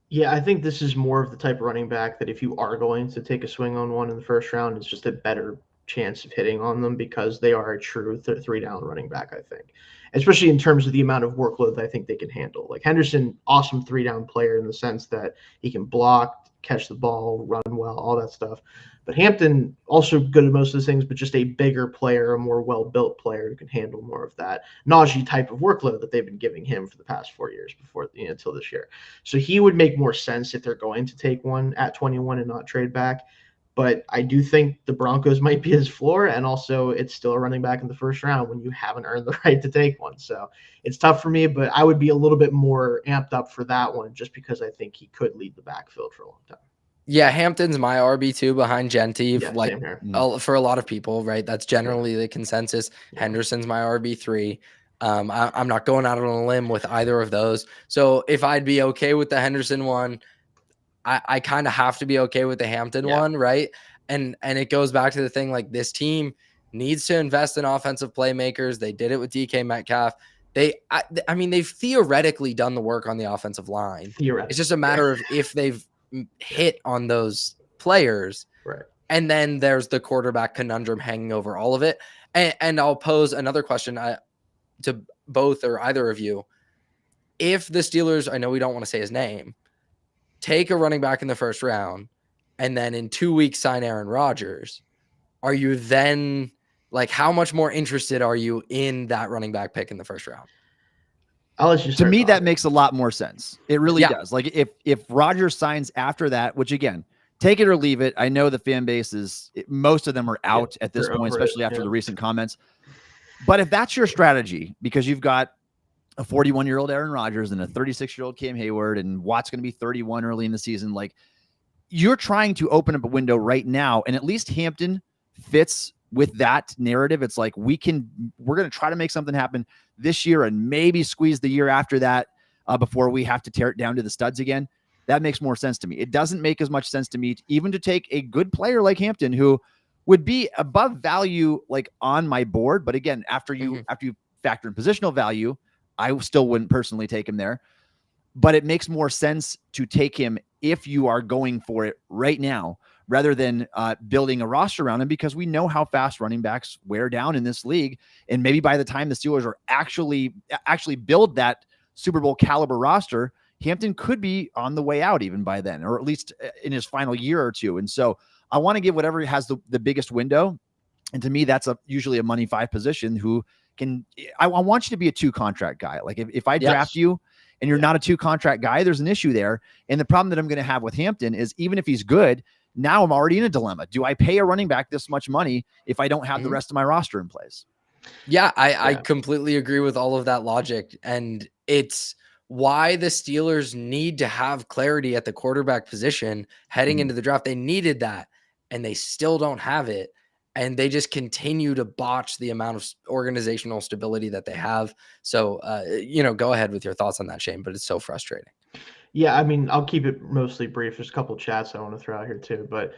Yeah, I think this is more of the type of running back that if you are going to take a swing on one in the first round, it's just a better chance of hitting on them because they are a true 3-down running back, I think. Especially in terms of the amount of workload that I think they can handle. Like Henderson, awesome 3-down player in the sense that he can block, catch the ball, run well, all that stuff. But Hampton, also good at most of those things, but just a bigger player, a more well-built player who can handle more of that Najee type of workload that they've been giving him for the past 4 years before, until this year. So he would make more sense if they're going to take one at 21 and not trade back. But I do think the Broncos might be his floor, and also it's still a running back in the first round when you haven't earned the right to take one. So it's tough for me, but I would be a little bit more amped up for that one just because I think he could lead the backfield for a long time. Yeah, Hampton's my RB2 behind Genty. Yeah, like for a lot of people, right? That's generally the consensus. Henderson's my RB3. I'm not going out on a limb with either of those. So if I'd be okay with the Henderson one, I kind of have to be okay with the Hampton one, right? And it goes back to the thing, like, this team needs to invest in offensive playmakers. They did it with DK Metcalf. I mean, they've theoretically done the work on the offensive line. It's just a matter of if they've hit on those players. Right. And then there's the quarterback conundrum hanging over all of it. And I'll pose another question to both or either of you. If the Steelers, I know we don't want to say his name, take a running back in the first round, and then in 2 weeks sign Aaron Rodgers, are you then, like, how much more interested are you in that running back pick in the first round? I'll let you to me, that makes a lot more sense. It really does. Like, if Rodgers signs after that, which, again, take it or leave it. I know the fan base most of them are out at this point, especially after the recent comments. But if that's your strategy, because you've got a 41-year-old Aaron Rodgers and a 36-year-old Cam Hayward, and Watt's going to be 31 early in the season, like, you're trying to open up a window right now, and at least Hampton fits with that narrative. It's like, we're going to try to make something happen this year and maybe squeeze the year after that before we have to tear it down to the studs again. That makes more sense to me. It doesn't make as much sense to me even to take a good player like Hampton, who would be above value, like, on my board. But again, after you factor in positional value, I still wouldn't personally take him there. But it makes more sense to take him if you are going for it right now, rather than building a roster around him, because we know how fast running backs wear down in this league. And maybe by the time the Steelers are actually build that Super Bowl caliber roster, Hampton could be on the way out even by then, or at least in his final year or two. And so I want to give whatever has the biggest window. And to me, that's usually a money 5 position who can, I want you to be a 2 contract guy. Like, if I draft you and you're not a 2-contract guy, there's an issue there. And the problem that I'm going to have with Hampton is even if he's good, now I'm already in a dilemma. Do I pay a running back this much money if I don't have the rest of my roster in place? Yeah, I completely agree with all of that logic. And it's why the Steelers need to have clarity at the quarterback position heading into the draft. They needed that, and they still don't have it. And they just continue to botch the amount of organizational stability that they have. So, go ahead with your thoughts on that, Shayne, but it's so frustrating. Yeah, I mean, I'll keep it mostly brief. There's a couple of chats I want to throw out here too, but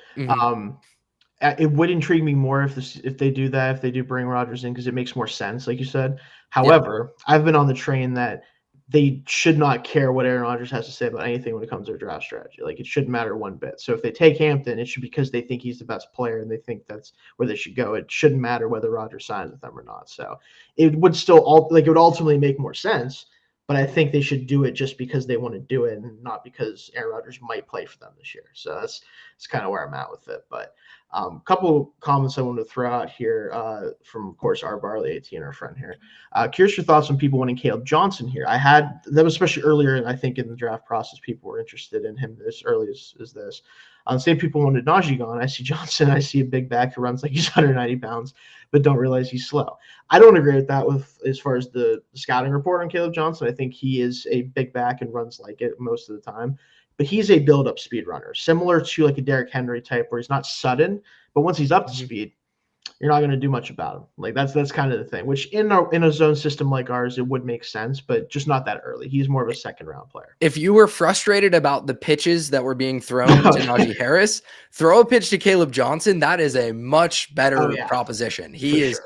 it would intrigue me more if they do that, if they do bring Rodgers in, because it makes more sense, like you said. However, I've been on the train that they should not care what Aaron Rodgers has to say about anything when it comes to their draft strategy. Like, it shouldn't matter one bit. So if they take Hampton, it should be because they think he's the best player and they think that's where they should go. It shouldn't matter whether Rodgers signs with them or not. So it would still it would ultimately make more sense. But I think they should do it just because they want to do it and not because Aaron Rodgers might play for them this year. So that's kind of where I'm at with it. But a couple comments I want to throw out here from, of course, our Barley 18, our friend here. Curious your thoughts on people wanting Caleb Johnson here. That was especially earlier, and I think in the draft process, people were interested in him as early as this. Same people wanted Najee gone. I see Johnson. I see a big back who runs like he's 190 pounds, but don't realize he's slow. I don't agree with that as far as the scouting report on Caleb Johnson. I think he is a big back and runs like it most of the time. But he's a build-up speed runner, similar to like a Derrick Henry type where he's not sudden, but once he's up to speed, you're not going to do much about him. Like that's kind of the thing, which in a zone system like ours, it would make sense, but just not that early. He's more of a second-round player. If you were frustrated about the pitches that were being thrown to Najee Harris, throw a pitch to Caleb Johnson. That is a much better proposition. He is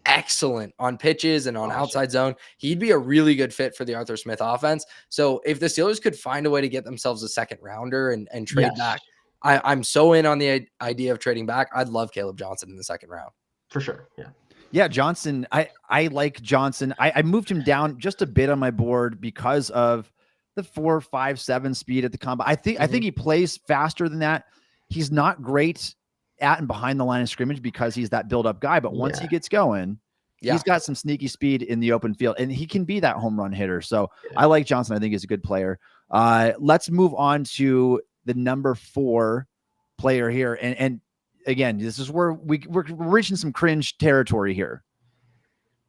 excellent on pitches and on outside zone. He'd be a really good fit for the Arthur Smith offense. So if the Steelers could find a way to get themselves a second rounder and trade back, I'm so in on the idea of trading back. I'd love Caleb Johnson in the second round. For sure. Yeah, Johnson. I like Johnson. I moved him down just a bit on my board because of the 4.57 speed at the combine. I think he plays faster than that. He's not great at and behind the line of scrimmage because he's that build-up guy. But once he gets going, he's got some sneaky speed in the open field, and he can be that home run hitter. So I like Johnson. I think he's a good player. Let's move on to the number 4 player here. And again, this is where we're reaching some cringe territory here.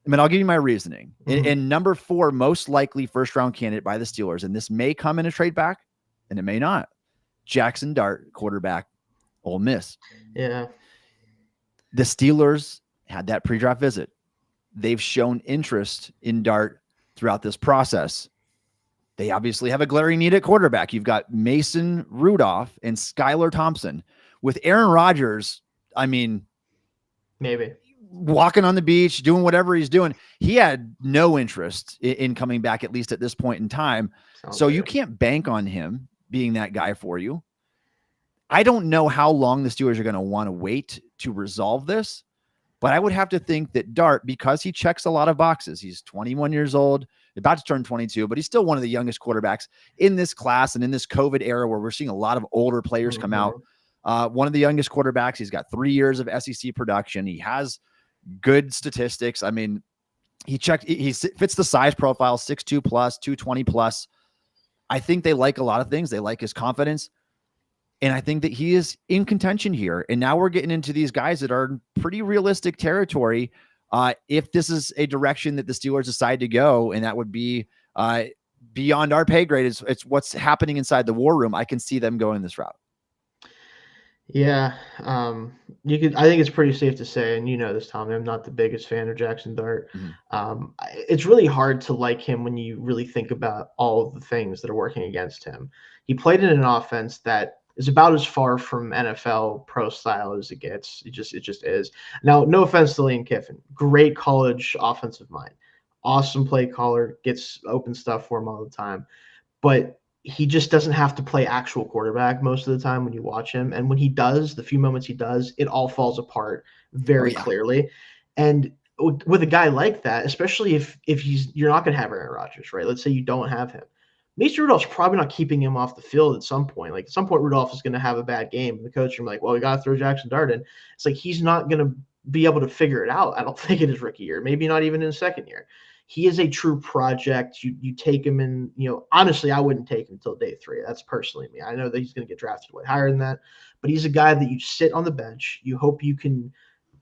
I mean, I'll give you my reasoning. In number 4, most likely first-round candidate by the Steelers, and this may come in a trade back, and it may not. Jackson Dart, quarterback, Ole Miss. Yeah. The Steelers had that pre-draft visit. They've shown interest in Dart throughout this process. They obviously have a glaring need at quarterback. You've got Mason Rudolph and Skylar Thompson. With Aaron Rodgers, I mean, maybe walking on the beach, doing whatever he's doing, he had no interest in coming back, at least at this point in time. So you can't bank on him being that guy for you. I don't know how long the Steelers are going to want to wait to resolve this, but I would have to think that Dart, because he checks a lot of boxes, he's 21 years old, about to turn 22, but he's still one of the youngest quarterbacks in this class and in this COVID era where we're seeing a lot of older players come out. One of the youngest quarterbacks. He's got 3 years of SEC production. He has good statistics. I mean, he fits the size profile, 6'2 plus, 220 plus. I think they like a lot of things. They like his confidence. And I think that he is in contention here. And now we're getting into these guys that are in pretty realistic territory. If this is a direction that the Steelers decide to go, and that would be beyond our pay grade, it's what's happening inside the war room. I can see them going this route. Yeah, I think it's pretty safe to say, and you know this, Tommy, I'm not the biggest fan of Jackson Dart. It's really hard to like him when you really think about all of the things that are working against him. He played in an offense that is about as far from NFL pro style as it gets. It just is. Now, no offense to Lane Kiffin, great college offensive mind, awesome play caller, gets open stuff for him all the time, but he just doesn't have to play actual quarterback most of the time when you watch him. And when he does, the few moments he does, it all falls apart very clearly. And with a guy like that, especially if you're not going to have Aaron Rodgers, right? Let's say you don't have him. Mason Rudolph's probably not keeping him off the field at some point. Like at some point, Rudolph is going to have a bad game. And the coach is like, well, we got to throw Jackson Dart in. It's like he's not going to be able to figure it out, I don't think, in his rookie year, maybe not even in his second year. he is a true project. You take him in, honestly, I wouldn't take him until day 3. That's personally me. I know that he's going to get drafted way higher than that, but he's a guy that you sit on the bench. You hope you can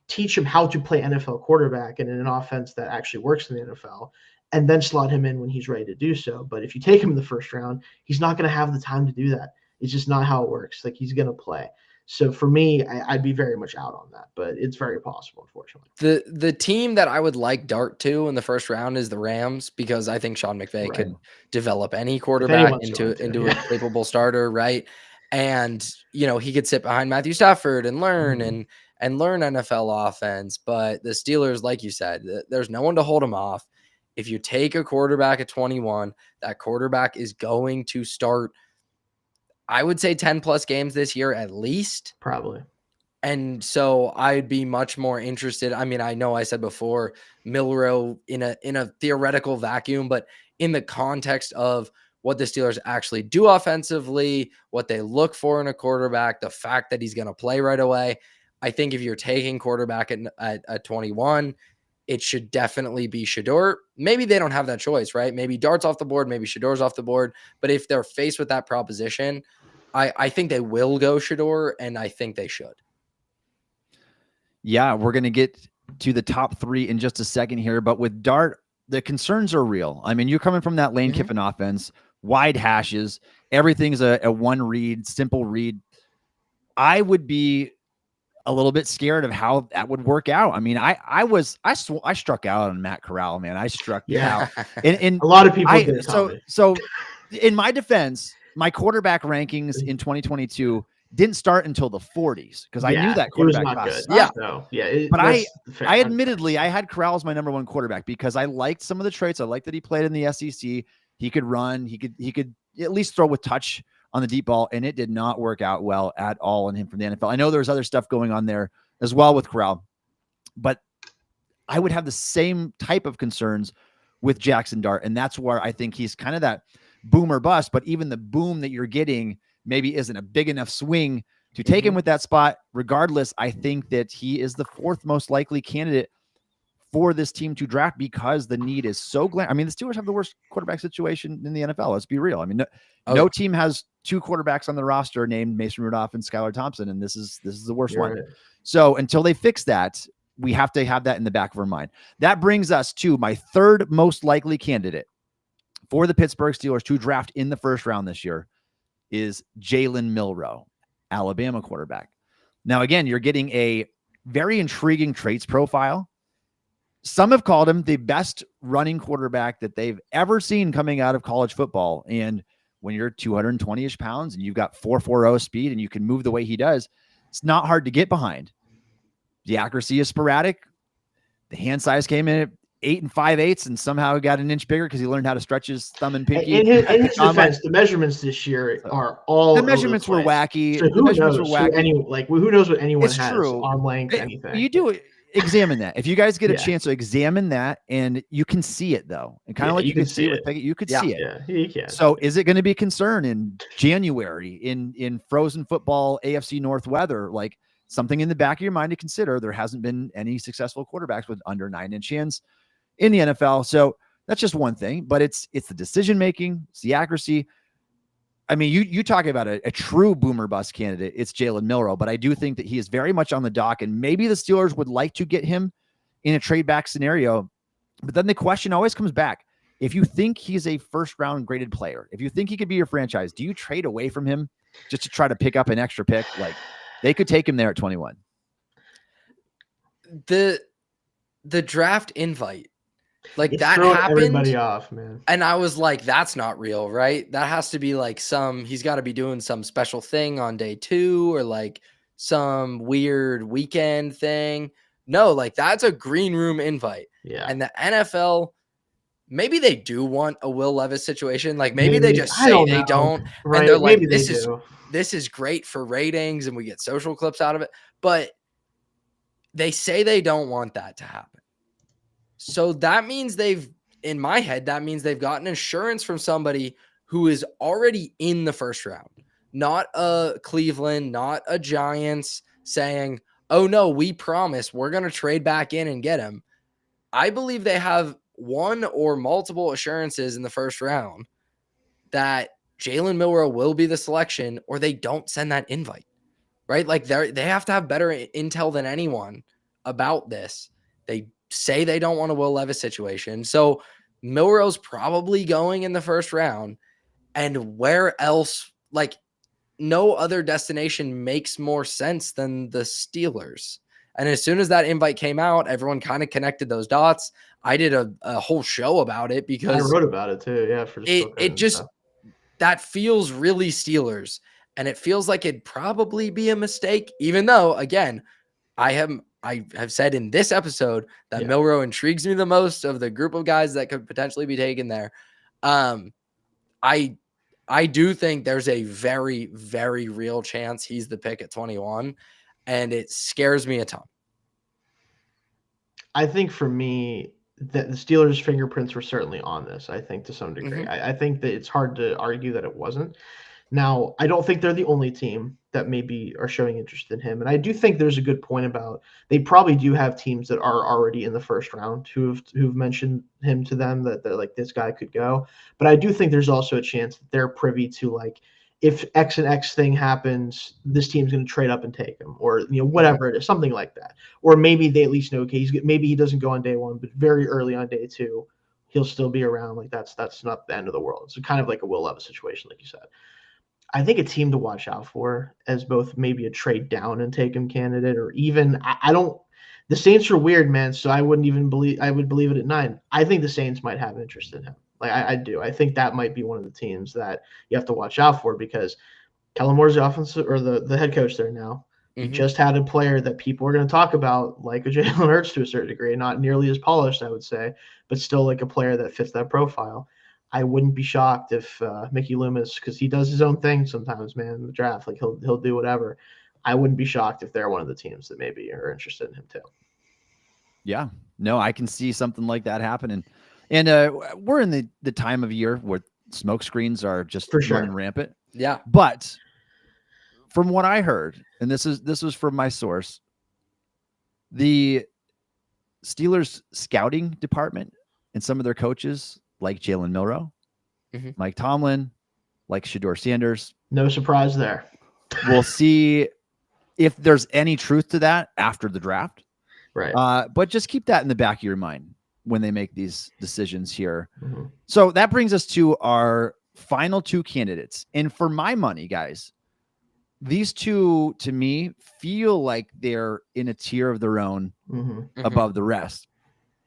teach him how to play NFL quarterback and in an offense that actually works in the NFL, and then slot him in when he's ready to do so. But if you take him in the first round, he's not going to have the time to do that. It's just not how it works. Like, he's going to play. So for me, I'd be very much out on that, but it's very possible, unfortunately. The team that I would like Dart to in the first round is the Rams, because I think Sean McVay could develop any quarterback into a capable starter, right? And he could sit behind Matthew Stafford and learn and learn NFL offense. But the Steelers, like you said, there's no one to hold him off. If you take a quarterback at 21, that quarterback is going to start, I would say, 10 plus games this year at least. Probably. And so I'd be much more interested. I mean, I know I said before, Milroe in a theoretical vacuum, but in the context of what the Steelers actually do offensively, what they look for in a quarterback, the fact that he's going to play right away, I think if you're taking quarterback at 21, it should definitely be Shidor. Maybe they don't have that choice, right? Maybe Dart's off the board, maybe Shidor's off the board. But if they're faced with that proposition, I think they will go Shidor, and I think they should. Yeah, we're going to get to the top 3 in just a second here. But with Dart, the concerns are real. I mean, you're coming from that Lane Kiffin offense, wide hashes. Everything's a one read, simple read. I would be a little bit scared of how that would work out. I mean, I struck out on Matt Corral, man. I struck out. And a lot of people did. So in my defense, my quarterback rankings in 2022 didn't start until the 40s because I knew that quarterback class. But I admittedly, I had Corral as my number 1 quarterback because I liked some of the traits. I liked that he played in the SEC. He could run. He could at least throw with touch on the deep ball, and it did not work out well at all in him from the NFL. I know there's other stuff going on there as well with Corral, but I would have the same type of concerns with Jackson Dart, and that's where I think he's kind of that boom or bust, but even the boom that you're getting maybe isn't a big enough swing to take him with that spot. Regardless, I think that he is the 4th most likely candidate for this team to draft because the need is so I mean, the Steelers have the worst quarterback situation in the NFL. Let's be real. I mean, no team has 2 quarterbacks on the roster named Mason Rudolph and Skylar Thompson, and this is the worst one. Right. So until they fix that, we have to have that in the back of our mind. That brings us to my 3rd most likely candidate for the Pittsburgh Steelers to draft in the first round this year is Jaylen Moore, Alabama quarterback. Now, again, you're getting a very intriguing traits profile. Some have called him the best running quarterback that they've ever seen coming out of college football. And when you're 220-ish pounds and you've got 4.40 speed and you can move the way he does, it's not hard to get behind. The accuracy is sporadic. The hand size came in at 8 5/8 and somehow got an inch bigger because he learned how to stretch his thumb and pinky. In his defense, the measurements this year are all the measurements were wacky. So who knows what anyone has on length, anything. You do examine that. If you guys get a chance to examine that, and you can see it though, and kind of like you can see it with Peggy, you could see it. Yeah, you can. So is it going to be a concern in January in frozen football AFC North weather? Like something in the back of your mind to consider. There hasn't been any successful quarterbacks with under 9-inch hands in the NFL. So that's just one thing, but it's the decision-making, it's the accuracy. I mean, you talk about a true boomer bust candidate. It's Jaylen Moore, but I do think that he is very much on the dock, and maybe the Steelers would like to get him in a trade back scenario. But then the question always comes back. If you think he's a first round graded player, if you think he could be your franchise, do you trade away from him just to try to pick up an extra pick? Like they could take him there at 21. The draft invite, like it's that happened, everybody off, man. And I was like, that's not real, right? That has to be like he's got to be doing some special thing on day 2 or like some weird weekend thing. No, like that's a green room invite. Yeah. And the NFL, maybe they do want a Will Levis situation. Like maybe they just say they don't. Right. And they're like, this is great for ratings and we get social clips out of it. But they say they don't want that to happen. So that means in my head, that means they've gotten insurance from somebody who is already in the first round, not a Cleveland, not a Giants saying, oh no, we promise we're going to trade back in and get him. I believe they have one or multiple assurances in the first round that Jaylen Moore will be the selection, or they don't send that invite, right? Like they have to have better intel than anyone about this. They say they don't want a Will Levis situation. So Milroe's probably going in the first round. And where else, like no other destination makes more sense than the Steelers. And as soon as that invite came out, everyone kind of connected those dots. I did a whole show about it because I wrote about it too. Yeah. For it just, that feels really Steelers. And it feels like it'd probably be a mistake, even though, again, I have said in this episode that Milroe intrigues me the most of the group of guys that could potentially be taken there. I do think there's a very, very real chance he's the pick at 21, and it scares me a ton. I think for me, that the Steelers' fingerprints were certainly on this, I think, to some degree. I think that it's hard to argue that it wasn't. Now, I don't think they're the only team that maybe are showing interest in him. And I do think there's a good point about they probably do have teams that are already in the first round who've mentioned him to them that they're like, this guy could go. But I do think there's also a chance that they're privy to, like, if X and X thing happens, this team's going to trade up and take him, or whatever it is, something like that. Or maybe they at least know, okay, maybe he doesn't go on day one, but very early on day two, he'll still be around. Like that's not the end of the world. It's kind of like a Will Levis situation, like you said. I think a team to watch out for as both maybe a trade down and take him candidate, or even I don't. The Saints are weird, man. So I would believe it at 9. I think the Saints might have interest in him. Like I do. I think that might be one of the teams that you have to watch out for because Kellen Moore's the offensive or the head coach there now. He just had a player that people are going to talk about, like a Jalen Hurts to a certain degree, not nearly as polished, I would say, but still like a player that fits that profile. I wouldn't be shocked if Mickey Loomis, because he does his own thing sometimes, man, in the draft. Like he'll do whatever. I wouldn't be shocked if they're one of the teams that maybe are interested in him too. Yeah, no, I can see something like that happening. And we're in the time of year where smoke screens are just running rampant. Yeah. But from what I heard, and this was from my source, the Steelers scouting department and some of their coaches, like Jaylen Moore, Mike Tomlin, like Shidor Sanders. No surprise there. We'll see if there's any truth to that after the draft. Right. But just keep that in the back of your mind when they make these decisions here. So that brings us to our final 2 candidates. And for my money, guys, these 2 to me feel like they're in a tier of their own above the rest.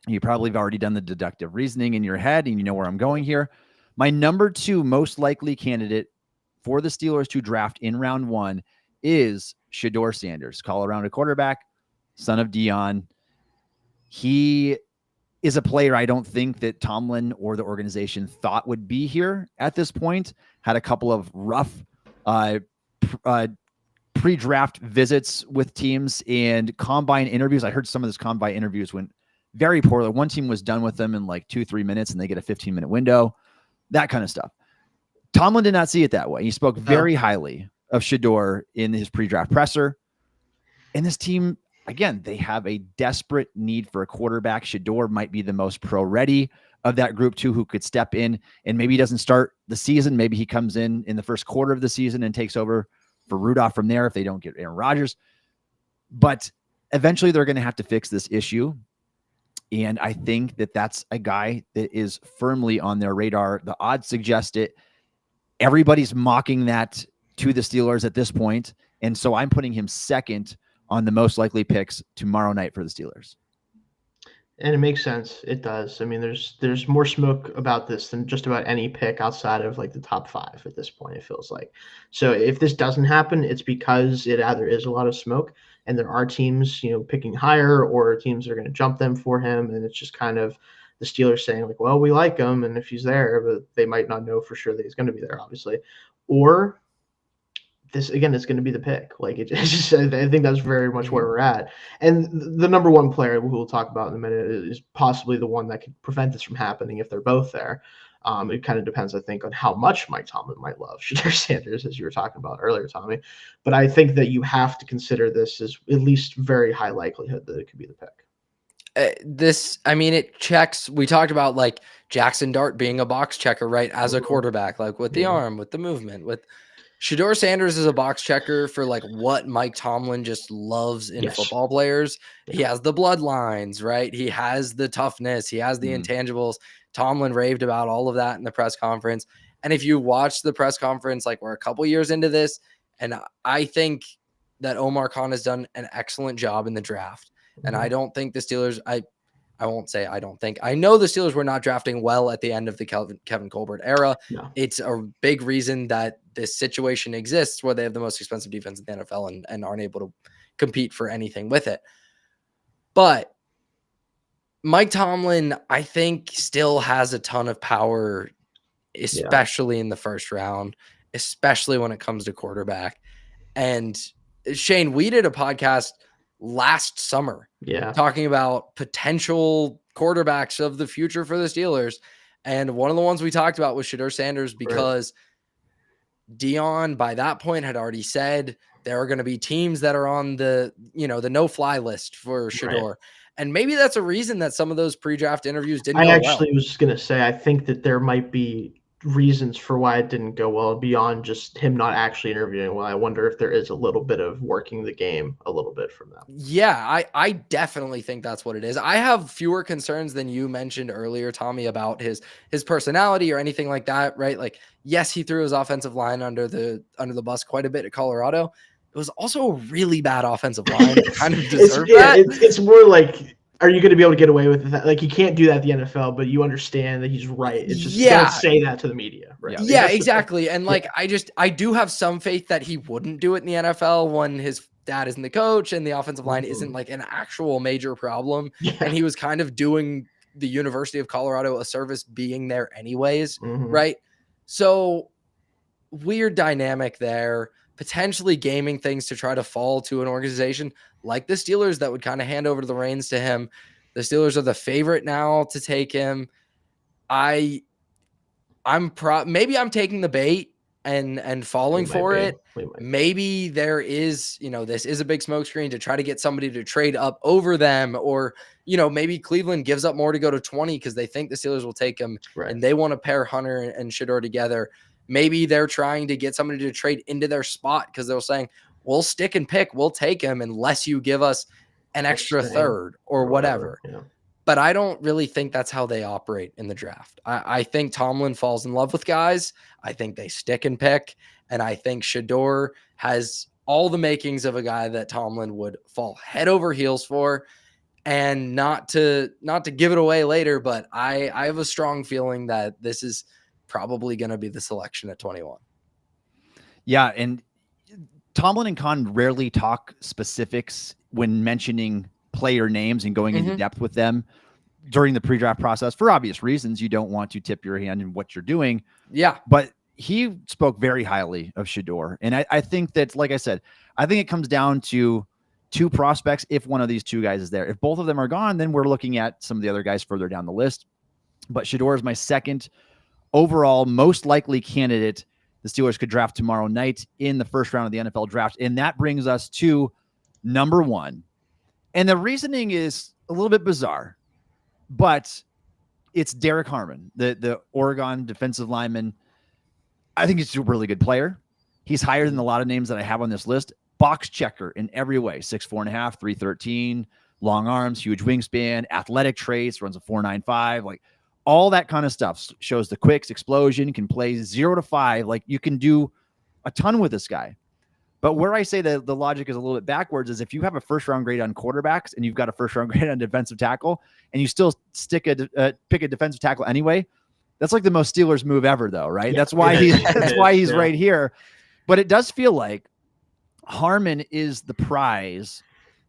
You probably have already done the deductive reasoning in your head and you know where I'm going here. My number 2 most likely candidate for the Steelers to draft in round 1 is Shidor Sanders, Colorado quarterback, son of Dion. He is a player I don't think that Tomlin or the organization thought would be here at this point. Had a couple of rough pre-draft visits with teams and combine interviews. I heard some of those combine interviews went very poorly. One team was done with them in like 2-3 minutes and they get a 15-minute window, that kind of stuff. Tomlin did not see it that way. He spoke very highly of Shidor in his pre-draft presser. And this team, again, they have a desperate need for a quarterback. Shidor might be the most pro-ready of that group too, who could step in and maybe he doesn't start the season. Maybe he comes in the first quarter of the season and takes over for Rudolph from there if they don't get Aaron Rodgers. But eventually they're going to have to fix this issue. And I think that that's a guy that is firmly on their radar. The odds suggest it. Everybody's mocking that to the Steelers at this point. And so I'm putting him second on the most likely picks tomorrow night for the Steelers. And it makes sense. It does. I mean, there's more smoke about this than just about any pick outside of like the top 5 at this point, it feels like. So if this doesn't happen, it's because it either is a lot of smoke and there are teams, picking higher or teams that are going to jump them for him. And it's just kind of the Steelers saying like, well, we like him. And if he's there, but they might not know for sure that he's going to be there, obviously. Or this, again, it's going to be the pick. Like it's just, I think that's very much where we're at. And the number 1 player who we'll talk about in a minute is possibly the one that could prevent this from happening if they're both there. It kind of depends, I think, on how much Mike Tomlin might love Shidor Sanders, as you were talking about earlier, Tommy. But I think that you have to consider this as at least very high likelihood that it could be the pick. it checks. We talked about like Jackson Dart being a box checker, right? As a quarterback, like with the arm, with the movement, with Shidor Sanders is a box checker for like what Mike Tomlin just loves in football players. He has the bloodlines, right? He has the toughness. He has the intangibles. Tomlin raved about all of that in the press conference. And if you watch the press conference, like we're a couple years into this, and I think that Omar Khan has done an excellent job in the draft. And I don't think the Steelers, I won't say I don't think. I know the Steelers were not drafting well at the end of the Kevin Colbert era. No. It's a big reason that this situation exists where they have the most expensive defense in the NFL and aren't able to compete for anything with it. But Mike Tomlin, I think, still has a ton of power, especially in the first round, especially when it comes to quarterback. And Shayne, we did a podcast last summer talking about potential quarterbacks of the future for the Steelers. And one of the ones we talked about was Shidor Sanders because Dion by that point had already said there are going to be teams that are on the no-fly list for Shidor. Right. And maybe that's a reason that some of those pre-draft interviews didn't go well. I actually was going to say, I think that there might be reasons for why it didn't go well beyond just him not actually interviewing well. I wonder if there is a little bit of working the game a little bit from that. Yeah, I definitely think that's what it is. I have fewer concerns than you mentioned earlier, Tommy, about his personality or anything like that, right? Like, yes, he threw his offensive line under the bus quite a bit at Colorado. It was also a really bad offensive line. It kind of deserved that. It's more like, are you going to be able to get away with that? Like, you can't do that at the NFL, but you understand that he's right. It's just don't say that to the media. Right? Yeah, exactly. And like, I do have some faith that he wouldn't do it in the NFL when his dad isn't the coach and the offensive line isn't like an actual major problem. Yeah. And he was kind of doing the University of Colorado a service being there anyways. Right. So weird dynamic there, potentially gaming things to try to fall to an organization like the Steelers that would kind of hand over the reins to him. The Steelers are the favorite now to take him. Maybe I'm taking the bait and falling for it. Maybe there is, this is a big smokescreen to try to get somebody to trade up over them, or, maybe Cleveland gives up more to go to 20 because they think the Steelers will take him and they want to pair Hunter and Shidor together. Maybe they're trying to get somebody to trade into their spot because they're saying, we'll stick and pick, we'll take him unless you give us an extra third or whatever. Yeah. But I don't really think that's how they operate in the draft. I think Tomlin falls in love with guys. I think they stick and pick. And I think Shidor has all the makings of a guy that Tomlin would fall head over heels for. And not to give it away later, but I have a strong feeling that this is probably going to be the selection at 21. Yeah, and Tomlin and Khan rarely talk specifics when mentioning player names and going into depth with them during the pre-draft process for obvious reasons. You don't want to tip your hand in what you're doing. Yeah. But he spoke very highly of Shidor. And I think that, like I said, I think it comes down to two prospects if one of these two guys is there. If both of them are gone, then we're looking at some of the other guys further down the list. But Shidor is my second overall most likely candidate the Steelers could draft tomorrow night in the first round of the NFL draft. And that brings us to number one. And the reasoning is a little bit bizarre, but it's Derek Harmon, the Oregon defensive lineman. I think he's a really good player. He's higher than a lot of names that I have on this list. Box checker in every way, 6'4.5", 313, long arms, huge wingspan, athletic traits, runs a 4.95, like all that kind of stuff. Shows the quicks, explosion, can play 0 to 5. Like, you can do a ton with this guy. But where I say that the logic is a little bit backwards is if you have a first-round grade on quarterbacks and you've got a first-round grade on defensive tackle and you still pick a defensive tackle anyway, that's like the most Steelers move ever, though, right? Yeah, that's why he's right here. But it does feel like Harmon is the prize,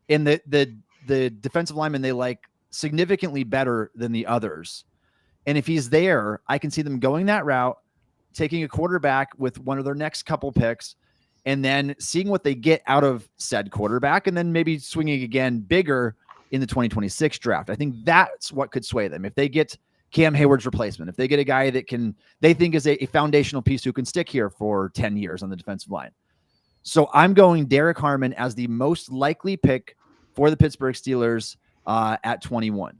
and the defensive lineman they like significantly better than the others. And if he's there, I can see them going that route, taking a quarterback with one of their next couple picks, and then seeing what they get out of said quarterback, and then maybe swinging again bigger in the 2026 draft. I think that's what could sway them. If they get Cam Hayward's replacement, if they get a guy that they think is a foundational piece who can stick here for 10 years on the defensive line. So I'm going Derek Harmon as the most likely pick for the Pittsburgh Steelers at 21.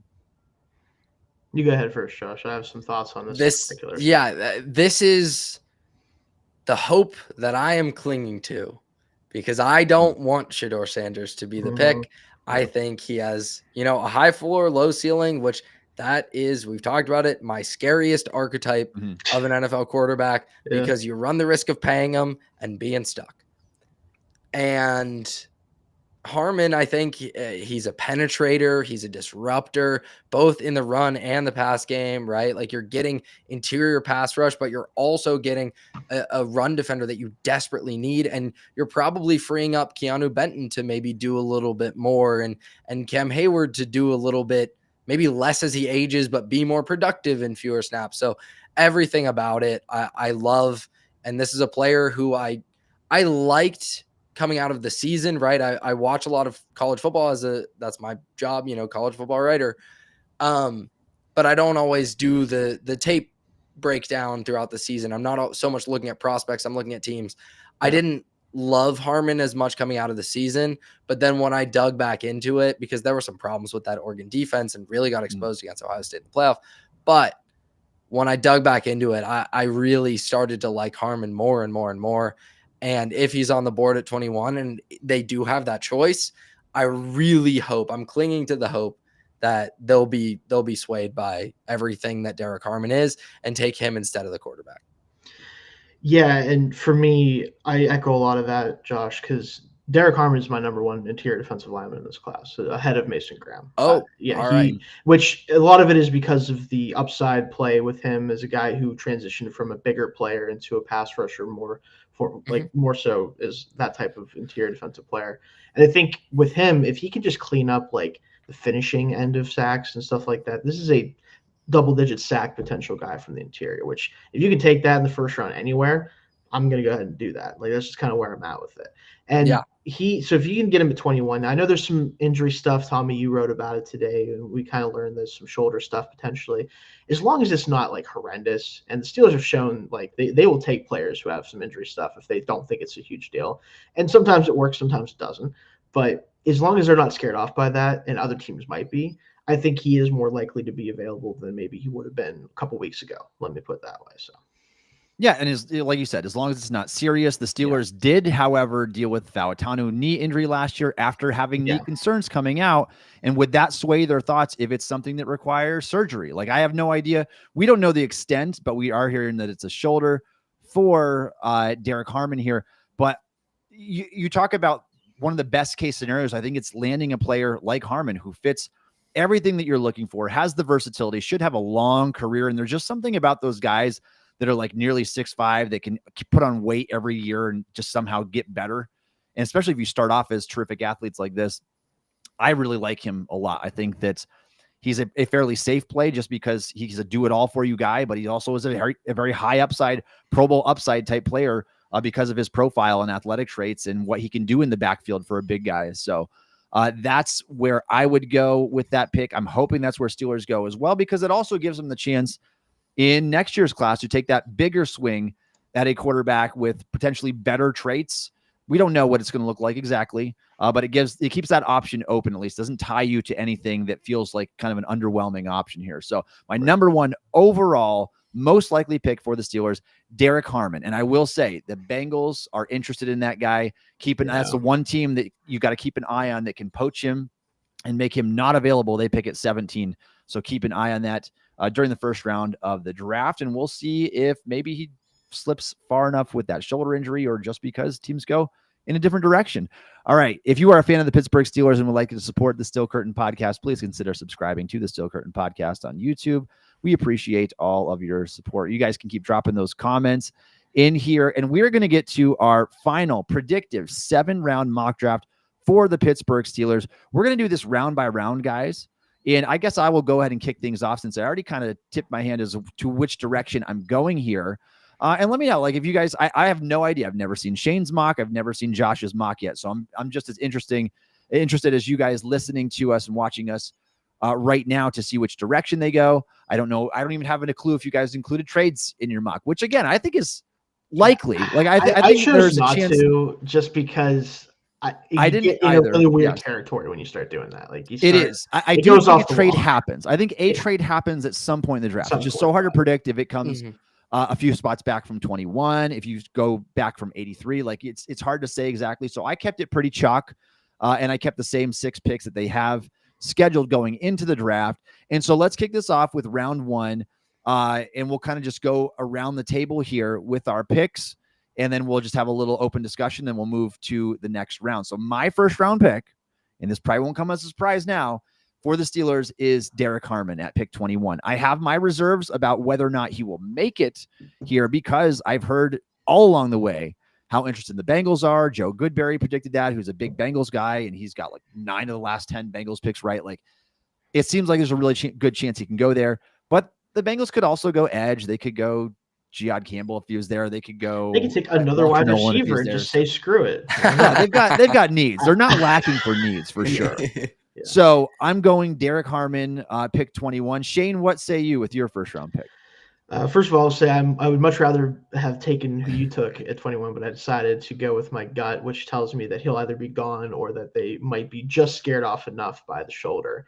You go ahead first, Josh. I have some thoughts on this. This is the hope that I am clinging to, because I don't want Shidor Sanders to be the pick. I think he has, a high floor, low ceiling, which that is, we've talked about it, my scariest archetype of an NFL quarterback, because you run the risk of paying him and being stuck. And Harmon, I think he's a penetrator. He's a disruptor, both in the run and the pass game, right? Like, you're getting interior pass rush, but you're also getting a run defender that you desperately need. And you're probably freeing up Keanu Benton to maybe do a little bit more, and Cam Hayward to do a little bit, maybe less as he ages, but be more productive in fewer snaps. So everything about it, I love. And this is a player who I liked coming out of the season, right? I watch a lot of college football that's my job, college football writer. But I don't always do the tape breakdown throughout the season. I'm not so much looking at prospects. I'm looking at teams. I didn't love Harmon as much coming out of the season, but then when I dug back into it, because there were some problems with that Oregon defense and really got exposed against Ohio State in the playoff. But when I dug back into it, I really started to like Harmon more and more and more. And if he's on the board at 21 and they do have that choice, I really hope, I'm clinging to the hope that they'll be swayed by everything that Derek Harmon is and take him instead of the quarterback. Yeah, and for me, I echo a lot of that, Josh, because Derek Harmon is my number one interior defensive lineman in this class, ahead of Mason Graham. All right. Which a lot of it is because of the upside play with him as a guy who transitioned from a bigger player into a pass rusher more so as that type of interior defensive player. And I think with him, if he can just clean up like the finishing end of sacks and stuff like that, this is a double-digit sack potential guy from the interior, which if you can take that in the first round anywhere, I'm going to go ahead and do that. Like, that's just kind of where I'm at with it. And so if you can get him at 21, I know there's some injury stuff, Tommy, you wrote about it today, and we kind of learned there's some shoulder stuff potentially. As long as it's not like horrendous, and the Steelers have shown like they will take players who have some injury stuff if they don't think it's a huge deal. And sometimes it works, sometimes it doesn't. But as long as they're not scared off by that, and other teams might be, I think he is more likely to be available than maybe he would have been a couple weeks ago. Let me put it that way. So. Yeah, and like you said, as long as it's not serious. The Steelers did, however, deal with Fauatanu knee injury last year after having knee concerns coming out. And would that sway their thoughts if it's something that requires surgery? Like, I have no idea. We don't know the extent, but we are hearing that it's a shoulder for Derek Harmon here. But you talk about one of the best case scenarios. I think it's landing a player like Harmon who fits everything that you're looking for, has the versatility, should have a long career. And there's just something about those guys that are like nearly 6'5", that can put on weight every year and just somehow get better. And especially if you start off as terrific athletes like this, I really like him a lot. I think that he's a fairly safe play just because he's a do-it-all for you guy, but he also is a very high upside, Pro Bowl upside type player because of his profile and athletic traits and what he can do in the backfield for a big guy. So that's where I would go with that pick. I'm hoping that's where Steelers go as well, because it also gives them the chance in next year's class to take that bigger swing at a quarterback with potentially better traits. We don't know what it's going to look like exactly, but it keeps that option open. At least doesn't tie you to anything that feels like kind of an underwhelming option here. So my number one overall most likely pick for the Steelers, Derek Harmon. And I will say the Bengals are interested in that guy. That's the one team that you got to keep an eye on that can poach him and make him not available. They pick at 17. So keep an eye on that during the first round of the draft. And we'll see if maybe he slips far enough with that shoulder injury or just because teams go in a different direction. All right. If you are a fan of the Pittsburgh Steelers and would like to support the Steel Curtain podcast, please consider subscribing to the Steel Curtain podcast on YouTube. We appreciate all of your support. You guys can keep dropping those comments in here. And we're going to get to our final predictive 7-round mock draft for the Pittsburgh Steelers. We're going to do this round by round, guys. And I guess I will go ahead and kick things off since I already kind of tipped my hand as to which direction I'm going here. And let me know, like, if you guys, I have no idea. I've never seen Shayne's mock. I've never seen Josh's mock yet. So I'm just as interested as you guys listening to us and watching us right now to see which direction they go. I don't know. I don't even have a clue if you guys included trades in your mock, which again, I think is likely. Like I think chose there's not a chance to, just because I didn't get in either. a really weird Yes. territory when you start doing that. Like It is. I it do goes think off a the trade wall. happens. I think a trade happens at some point in the draft. Some It's just point, so hard to predict if it comes Mhm. a few spots back from 21. If you go back from 83, like it's hard to say exactly. So I kept it pretty chalk, and I kept the same 6 picks that they have scheduled going into the draft. And so let's kick this off with round 1, and we'll kind of just go around the table here with our picks, and then we'll just have a little open discussion. Then we'll move to the next round. So my first round pick, and this probably won't come as a surprise now, for the Steelers is Derek Harmon at pick 21. I have my reserves about whether or not he will make it here because I've heard all along the way how interested the Bengals are. Joe Goodberry predicted that, who's a big Bengals guy, and he's got like 9 of the last 10 Bengals picks right. Like, it seems like there's a really good chance he can go there. But the Bengals could also go edge. They could go Giad Campbell if he was there. They could go. They could take another wide Nolan receiver and just say screw it. Yeah, they've got needs. They're not lacking for needs for sure. Yeah. So I'm going Derek Harmon, pick 21. Shane, what say you with your first round pick? First of all, I'll say I would much rather have taken who you took at 21, but I decided to go with my gut, which tells me that he'll either be gone or that they might be just scared off enough by the shoulder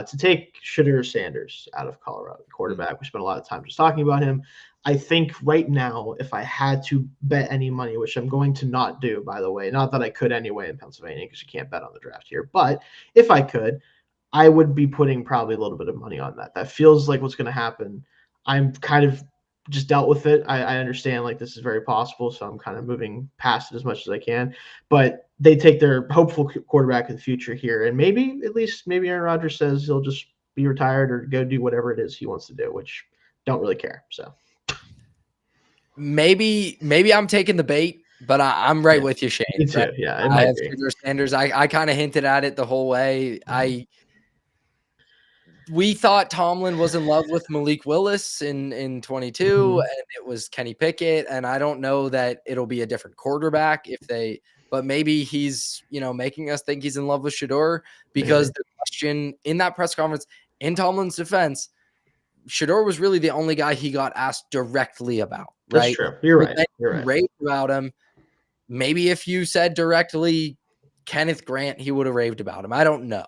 to take Shidor Sanders out of Colorado, the quarterback. We spent a lot of time just talking about him. I think right now, if I had to bet any money, which I'm going to not do, by the way, not that I could anyway in Pennsylvania because you can't bet on the draft here, but if I could, I would be putting probably a little bit of money on that. That feels like what's going to happen. I'm kind of just dealt with it. I understand like this is very possible, so I'm kind of moving past it as much as I can. But they take their hopeful quarterback of the future here, and maybe Aaron Rodgers says he'll just be retired or go do whatever it is he wants to do, which don't really care. So maybe I'm taking the bait, but I'm right with you, Shane. Me too. Yeah, I have Shidor Sanders. I kind of hinted at it the whole way. We thought Tomlin was in love with Malik Willis in 22, and it was Kenny Pickett. And I don't know that it'll be a different quarterback but maybe he's, making us think he's in love with Shidor because the question in that press conference, in Tomlin's defense, Shidor was really the only guy he got asked directly about. Right? That's true. You're right. Raved about him. Maybe if you said directly Kenneth Grant, he would have raved about him. I don't know.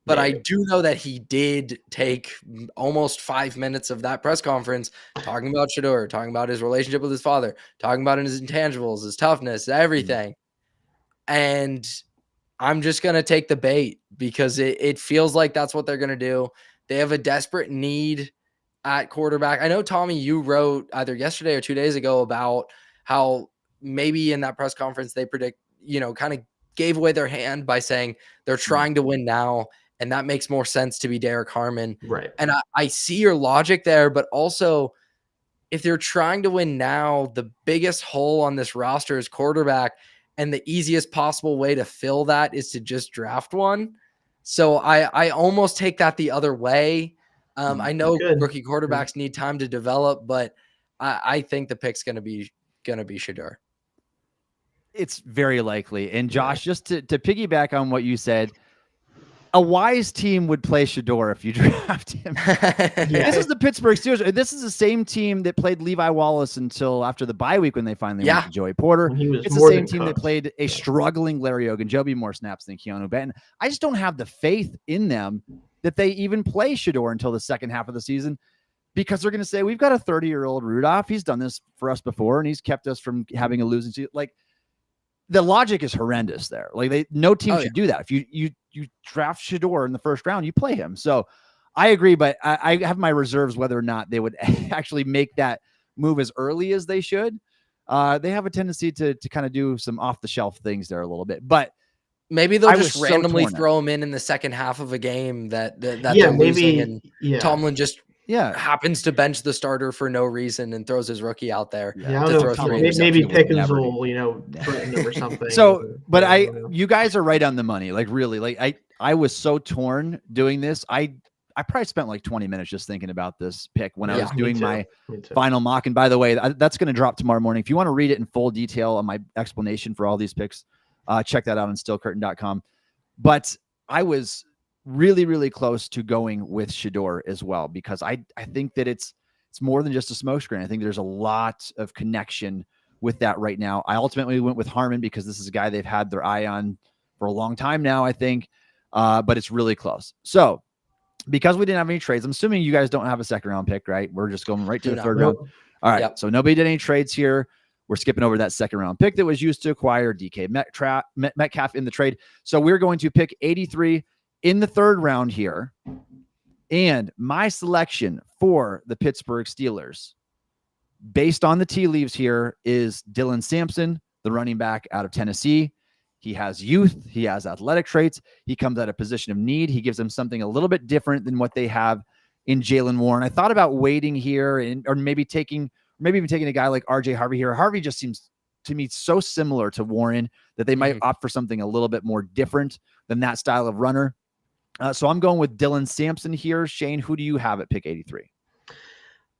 But I do know that he did take almost 5 minutes of that press conference talking about Shidor, talking about his relationship with his father, talking about his intangibles, his toughness, everything. And I'm just going to take the bait because it feels like that's what they're going to do. They have a desperate need at quarterback. I know, Tommy, you wrote either yesterday or 2 days ago about how maybe in that press conference they predict, kind of gave away their hand by saying they're trying to win now. And that makes more sense to be Derek Harmon. Right. And I see your logic there, but also if they're trying to win now, the biggest hole on this roster is quarterback. And the easiest possible way to fill that is to just draft one. So I almost take that the other way. I know rookie quarterbacks need time to develop, but I think the pick's going to be Shidor. It's very likely. And Josh, just to piggyback on what you said, a wise team would play Shidor if you draft him. This is the Pittsburgh Steelers. This is the same team that played Levi Wallace until after the bye week when they finally went to Joey Porter. It's the same team that played a struggling Larry Ogunjobi more snaps than Keanu Benton. I just don't have the faith in them that they even play Shidor until the second half of the season because they're going to say, we've got a 30-year-old Rudolph. He's done this for us before, and he's kept us from having a losing season. Like, the logic is horrendous there. Like, no team should do that. If you draft Shidor in the first round, you play him. So I agree, but I have my reserves whether or not they would actually make that move as early as they should. They have a tendency to kind of do some off the shelf things there a little bit, but maybe they'll just randomly throw him in the second half of a game that they're losing, and Tomlin just happens to bench the starter for no reason and throws his rookie out there. Maybe Pickens will, threaten him or something. So, but you guys are right on the money. Like, really, like I was so torn doing this. I probably spent like 20 minutes just thinking about this pick when I was doing my final mock. And by the way, that's going to drop tomorrow morning. If you want to read it in full detail on my explanation for all these picks, check that out on stillcurtain.com. But I was really, really close to going with Shidor as well, because I think that it's more than just a smokescreen. I think there's a lot of connection with that right now. I ultimately went with Harmon because this is a guy they've had their eye on for a long time now, I think, but it's really close. So because we didn't have any trades, I'm assuming you guys don't have a second round pick, right? We're just going right to the third round. All right. Yep. So nobody did any trades here. We're skipping over that second round pick that was used to acquire DK Metcalf in the trade. So we're going to pick 83 in the third round here. And my selection for the Pittsburgh Steelers, based on the tea leaves here, is Dylan Sampson, the running back out of Tennessee. He has youth. He has athletic traits. He comes at a position of need. He gives them something a little bit different than what they have in Jaylen Moore. And I thought about waiting here or maybe even taking a guy like RJ Harvey here. Harvey just seems to me so similar to Warren that they might opt for something a little bit more different than that style of runner. So I'm going with Dylan Sampson here. Shayne, who do you have at pick 83?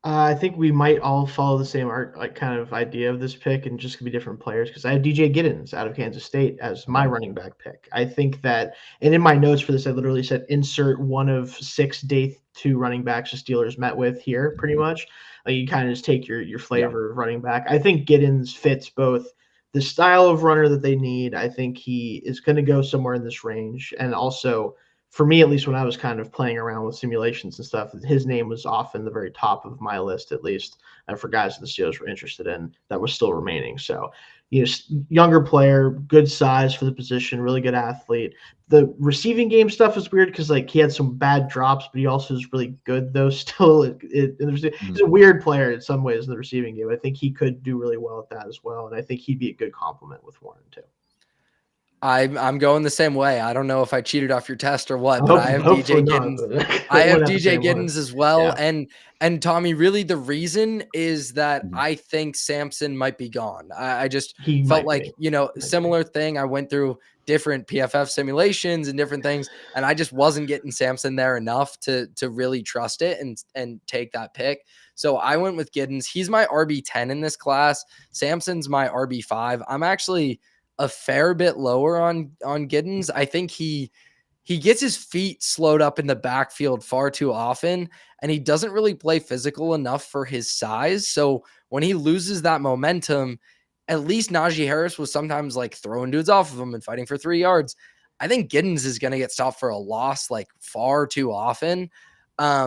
I think we might all follow the same kind of idea of this pick and just be different players, because I have DJ Giddens out of Kansas State as my running back pick. I think that, and in my notes for this, I literally said insert one of 6 day 2 running backs the Steelers met with here, pretty much. Like you kind of just take your flavor of running back. I think Giddens fits both the style of runner that they need. I think he is going to go somewhere in this range, and also, for me, at least when I was kind of playing around with simulations and stuff, his name was often the very top of my list, at least for guys that the Steelers were interested in that was still remaining. So, younger player, good size for the position, really good athlete. The receiving game stuff is weird because he had some bad drops, but he also is really good though. Still, he's a weird player in some ways in the receiving game. I think he could do really well at that as well, and I think he'd be a good complement with Warren too. I'm going the same way. I don't know if I cheated off your test or what, but I have DJ Giddens. I have DJ Giddens as well. Yeah. And Tommy, really the reason is that I think Sampson might be gone. I just felt like, similar thing. I went through different PFF simulations and different things, and I just wasn't getting Sampson there enough to really trust it and take that pick. So I went with Giddens. He's my RB10 in this class. Sampson's my RB5. I'm actually a fair bit lower on Giddens. I think he gets his feet slowed up in the backfield far too often, and he doesn't really play physical enough for his size. So when he loses that momentum, at least Najee Harris was sometimes throwing dudes off of him and fighting for 3 yards. I think Giddens is going to get stopped for a loss far too often.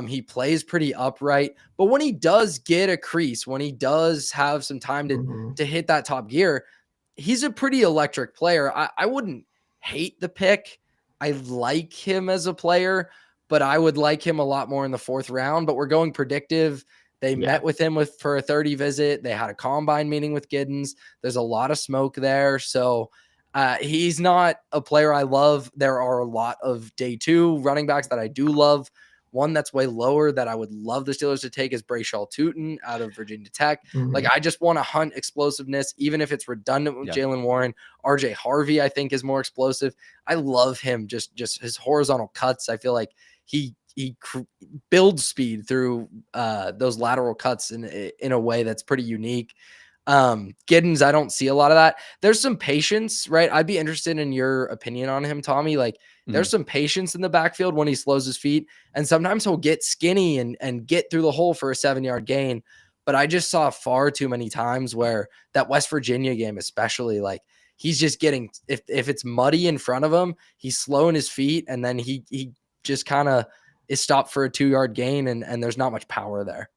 He plays pretty upright, but when he does get a crease, when he does have some time to hit that top gear, he's a pretty electric player. I wouldn't hate the pick. I like him as a player, but I would like him a lot more in the 4th round. But we're going predictive. They met with him for a 30 visit. They had a combine meeting with Giddens. There's a lot of smoke there. So he's not a player I love. There are a lot of day 2 running backs that I do love. One that's way lower that I would love the Steelers to take is Brayshaw Tootin out of Virginia Tech. I just want to hunt explosiveness, even if it's redundant with Jaylen Warren. RJ Harvey, I think, is more explosive. I love him. Just his horizontal cuts. I feel like he builds speed through those lateral cuts in a way that's pretty unique. Giddens, I don't see a lot of that. There's some patience, right? I'd be interested in your opinion on him, Tommy. There's some patience in the backfield when he slows his feet, and sometimes he'll get skinny and get through the hole for a 7-yard gain. But I just saw far too many times where that West Virginia game, especially, he's just getting, if it's muddy in front of him, he's slowing his feet, and then he just kind of is stopped for a 2-yard gain, and there's not much power there.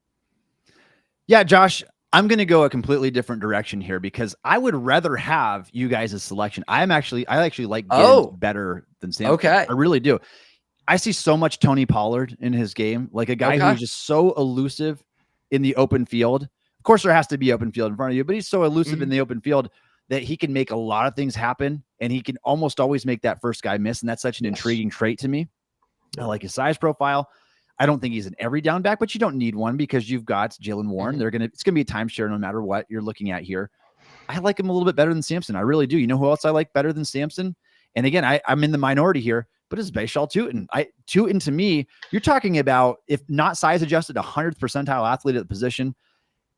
Yeah, Josh, I'm going to go a completely different direction here because I would rather have you guys' selection. I actually like Giddens better than Sam. Okay. I really do. I see so much Tony Pollard in his game, like a guy who's just so elusive in the open field. Of course, there has to be open field in front of you, but he's so elusive in the open field that he can make a lot of things happen, and he can almost always make that first guy miss, and that's such an intriguing trait to me. I like his size profile. I don't think he's an every down back, but you don't need one because you've got Jaylen Warren. It's going to be a timeshare no matter what you're looking at here. I like him a little bit better than Sampson. I really do. You know who else I like better than Sampson? And again, I'm in the minority here, but it's Brayshaw Tootin. Tootin, to me, you're talking about, if not size adjusted, 100th percentile athlete at the position.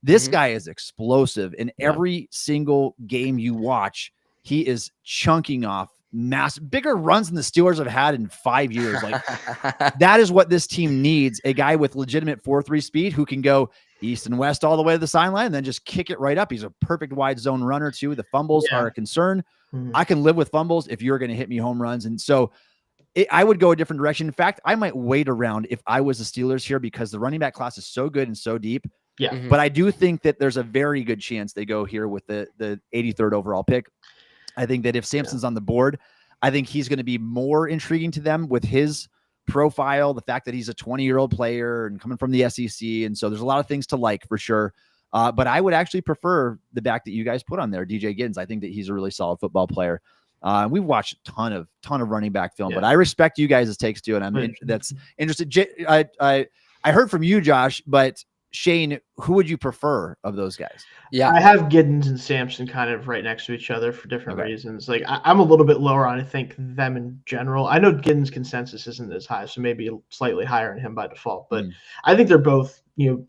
This guy is explosive. In every single game you watch, he is chunking off bigger runs than the Steelers have had in 5 years. That is what this team needs. A guy with legitimate 4.3 speed who can go east and west all the way to the sideline and then just kick it right up. He's a perfect wide zone runner too. The fumbles are a concern. I can live with fumbles if you're going to hit me home runs. And so I would go a different direction. In fact, I might wait around if I was the Steelers here because the running back class is so good and so deep. Yeah. But I do think that there's a very good chance they go here with the 83rd overall pick. I think that if Sampson's on the board, I think he's going to be more intriguing to them with his profile, the fact that he's a 20-year-old player and coming from the SEC. And so there's a lot of things to like for sure. But I would actually prefer the back that you guys put on there, DJ Giddens. I think that he's a really solid football player. We've watched a ton of running back film, but I respect you guys' takes too. And that's interested. I heard from you, Josh, but Shayne, who would you prefer of those guys? Yeah, I have Giddens and Sampson kind of right next to each other for different reasons. Like I'm a little bit lower on, I think, them in general. I know Giddens' consensus isn't as high, so maybe slightly higher on him by default. But I think they're both,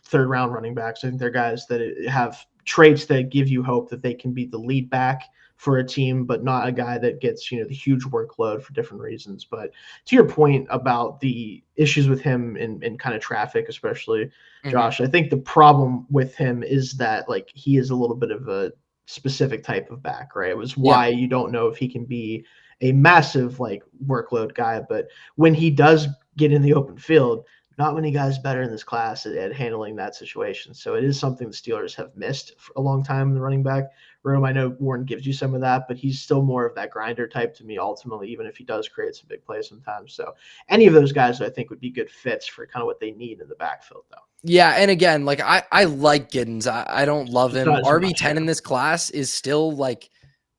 third round running backs. I think they're guys that have traits that give you hope that they can be the lead back for a team, but not a guy that gets, the huge workload for different reasons. But to your point about the issues with him in kind of traffic, especially Josh, I think the problem with him is that like he is a little bit of a specific type of back, right? It was why you don't know if he can be a massive like workload guy, but when he does get in the open field, not many guys better in this class at handling that situation. So it is something the Steelers have missed for a long time in the running back room. I know Warren gives you some of that, but he's still more of that grinder type to me ultimately, even if he does create some big plays sometimes. So any of those guys I think would be good fits for kind of what they need in the backfield though. Yeah, and again, like I like Giddens. I don't love him. RB10 in this class is still like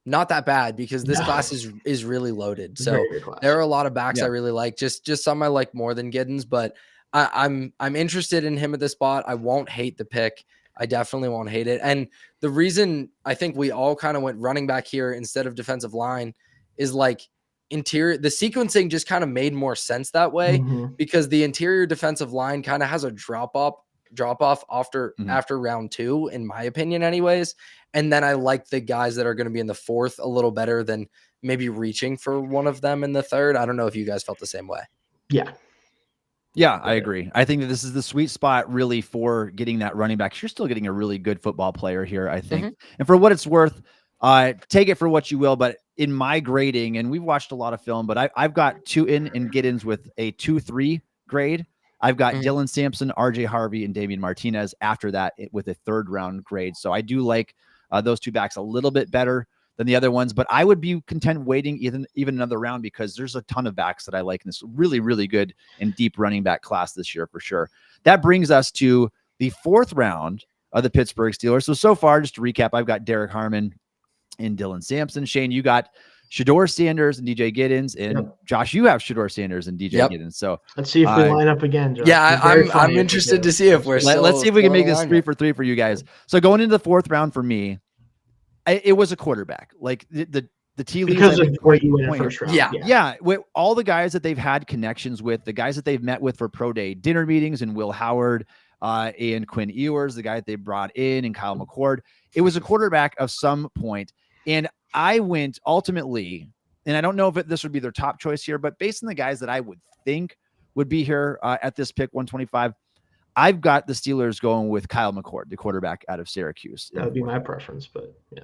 not that bad because this class is really loaded. So there are a lot of backs I really like. Just some I like more than Giddens, but I'm interested in him at this spot. I won't hate the pick. I definitely won't hate it. And the reason I think we all kind of went running back here instead of defensive line is like the sequencing just kind of made more sense that way because the interior defensive line kind of has a drop off after round 2, in my opinion anyways. And then I like the guys that are going to be in the 4th a little better than maybe reaching for one of them in the 3rd. I don't know if you guys felt the same way. Yeah, I agree. I think that this is the sweet spot really for getting that running back. You're still getting a really good football player here, I think. And for what it's worth, take it for what you will. But in my grading, and we've watched a lot of film, but I've got Tutin and Giddens with a 2-3 grade. I've got Dylan Sampson, RJ Harvey, and Damian Martinez after that with a 3rd round grade. So I do like those two backs a little bit better than the other ones, but I would be content waiting even another round because there's a ton of backs that I like in this really, really good and deep running back class this year for sure. That brings us to the 4th round of the Pittsburgh Steelers. So far, just to recap, I've got Derek Harmon and Dylan Sampson. Shayne, you got Shidor Sanders and DJ Giddens, and Josh, you have Shidor Sanders and DJ Giddens. So let's see if we line up again, Josh. Yeah, I'm interested to see if we're let's see if we can make this 3 for 3 for you guys. So going into the 4th round for me, it was a quarterback. Like the tea leaves because of what you went in first round. Yeah. With all the guys that they've had connections with, the guys that they've met with for pro day dinner meetings, and Will Howard and Quinn Ewers, the guy that they brought in, and Kyle McCord, it was a quarterback of some point. And I went ultimately, and I don't know if this would be their top choice here, but based on the guys that I would think would be here at this pick 125, I've got the Steelers going with Kyle McCord, the quarterback out of Syracuse. That would be my preference, but yeah.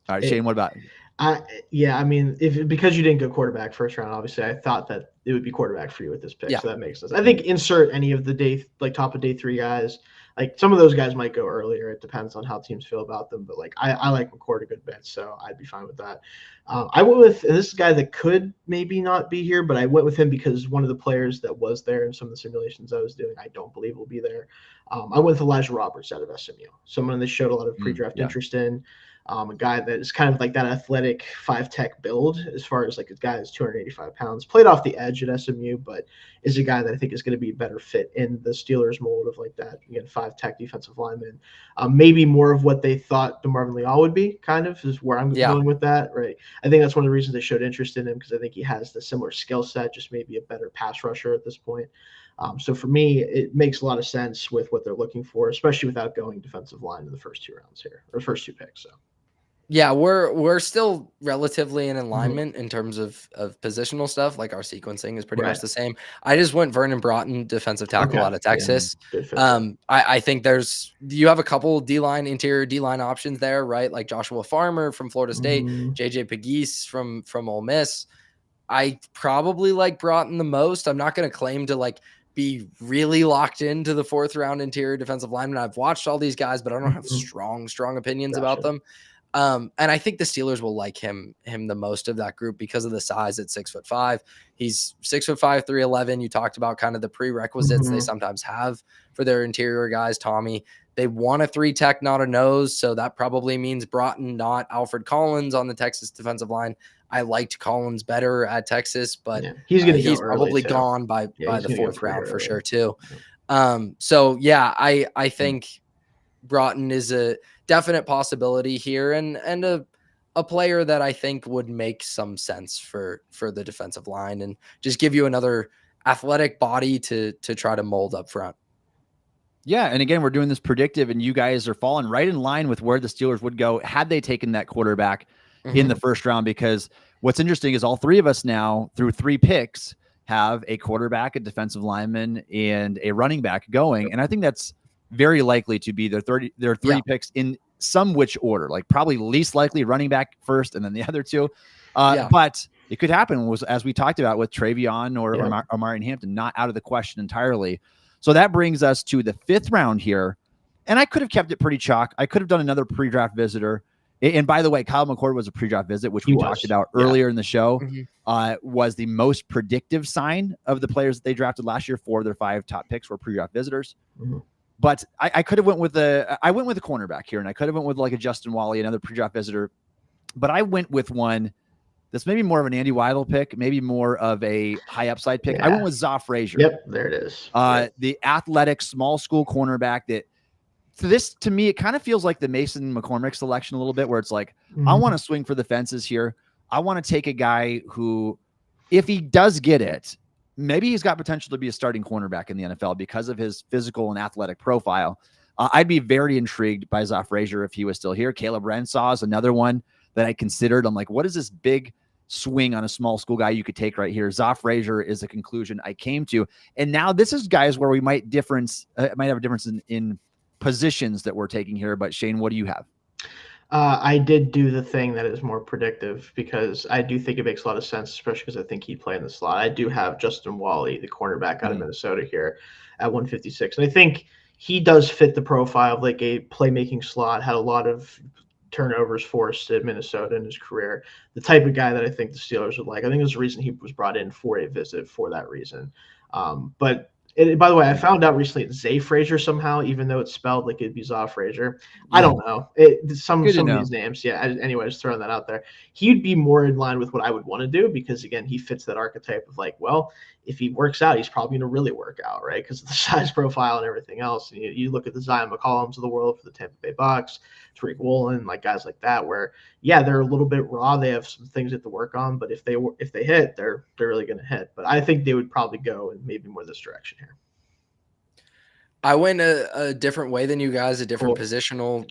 All right, Shayne, what about you? I mean, because you didn't go quarterback first round, obviously, I thought that it would be quarterback for you with this pick. So that makes sense. I think insert any of the top of day 3 guys. Like some of those guys might go earlier. It depends on how teams feel about them. But like I like McCord a good bit, so I'd be fine with that. I went with, and this is a guy that could maybe not be here, but I went with him because one of the players that was there in some of the simulations I was doing, I don't believe will be there. I went with Elijah Roberts out of SMU, someone that showed a lot of pre-draft interest in. A guy that is kind of like that athletic 5-tech build as far as like a guy that's 285 pounds, played off the edge at SMU, but is a guy that I think is going to be a better fit in the Steelers mold of like that, again, 5-tech defensive lineman. Maybe more of what they thought DeMarvin Leal would be, kind of, is where I'm going with that, right? I think that's one of the reasons they showed interest in him, because I think he has the similar skill set, just maybe a better pass rusher at this point. So for me, it makes a lot of sense with what they're looking for, especially without going defensive line in the first 2 rounds here, or first 2 picks. So. Yeah, we're still relatively in alignment in terms of positional stuff. Like our sequencing is pretty much the same. I just went Vernon Broughton, defensive tackle out of Texas. I think you have a couple interior D-line options there, right? Like Joshua Farmer from Florida State, JJ Pegues from Ole Miss. I probably like Broughton the most. I'm not going to claim to like be really locked into the 4th round interior defensive lineman. I've watched all these guys, but I don't have strong opinions about them. And I think the Steelers will like him the most of that group because of the size at 6'5". He's 6'5", 311. You talked about kind of the prerequisites they sometimes have for their interior guys, Tommy. They want a 3-tech, not a nose. So that probably means Broughton, not Alfred Collins on the Texas defensive line. I liked Collins better at Texas, but he's probably gone by the 4th round for sure too. So yeah, I think Broughton is a definite possibility here and a player that I think would make some sense for the defensive line and just give you another athletic body to try to mold up front. Yeah, and again, we're doing this predictive, and you guys are falling right in line with where the Steelers would go had they taken that quarterback in the 1st round, because what's interesting is all 3 of us now, through 3 picks, have a quarterback, a defensive lineman, and a running back going, and I think that's very likely to be their 3 picks in some which order, like probably least likely running back first and then the other 2. But it could happen, as we talked about with Trayvon or Omarian Hampton, not out of the question entirely. So that brings us to the 5th round here. And I could have kept it pretty chalk. I could have done another pre-draft visitor. And by the way, Kyle McCord was a pre-draft visit, which we talked about earlier in the show, was the most predictive sign of the players that they drafted last year. 4 of their 5 top picks were pre-draft visitors. But I could have went with a cornerback here, and I could have went with like a Justin Wally, another pre-draft visitor. But I went with one that's maybe more of an Andy Weidel pick, maybe more of a high upside pick. I went with Zoff Frazier. Yep, there it is. The athletic small school cornerback that, to me, it kind of feels like the Mason McCormick selection a little bit, where it's like, I want to swing for the fences here. I want to take a guy who, if he does get it, maybe he's got potential to be a starting cornerback in the NFL because of his physical and athletic profile. I'd be very intrigued by Zoff Frazier if he was still here. Caleb Rensaw is another one that I considered. I'm like, what is this big swing on a small school guy you could take right here? Zoff Frazier is a conclusion I came to. And now this is guys where we might have a difference in positions that we're taking here. But Shayne, what do you have? I did do the thing that is more predictive because I do think it makes a lot of sense, especially because I think he'd play in the slot. I do have Justin Wally, the cornerback out of Minnesota, here at 156. And I think he does fit the profile of like a playmaking slot, had a lot of turnovers forced at Minnesota in his career, the type of guy that I think the Steelers would like. I think there's a reason he was brought in for a visit for that reason. But by the way, I found out recently it's Zay Frazier somehow, even though it's spelled like it'd be Zoff Frazier. I don't know. Some of these names. Yeah. Anyway, just throwing that out there. He'd be more in line with what I would want to do because, again, he fits that archetype of like, well, if he works out, he's probably going to really work out, right? Because of the size profile and everything else. And you look at the Zion McCollums of the world for the Tampa Bay Bucks, Tariq Woolen, like guys like that, where they're a little bit raw. They have some things they have to work on, but if they hit, they're really going to hit. But I think they would probably go in maybe more this direction here. I went a different way than you guys, a different positional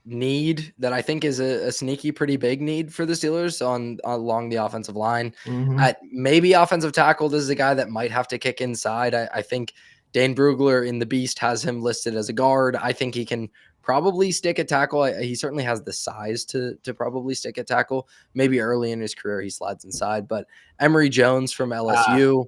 need that I think is a sneaky, pretty big need for the Steelers along the offensive line. At maybe offensive tackle, this is a guy that might have to kick inside. I think Dane Brugler in the Beast has him listed as a guard. I think he can probably stick at tackle. He certainly has the size to probably stick at tackle. Maybe early in his career he slides inside, but Emory Jones from LSU,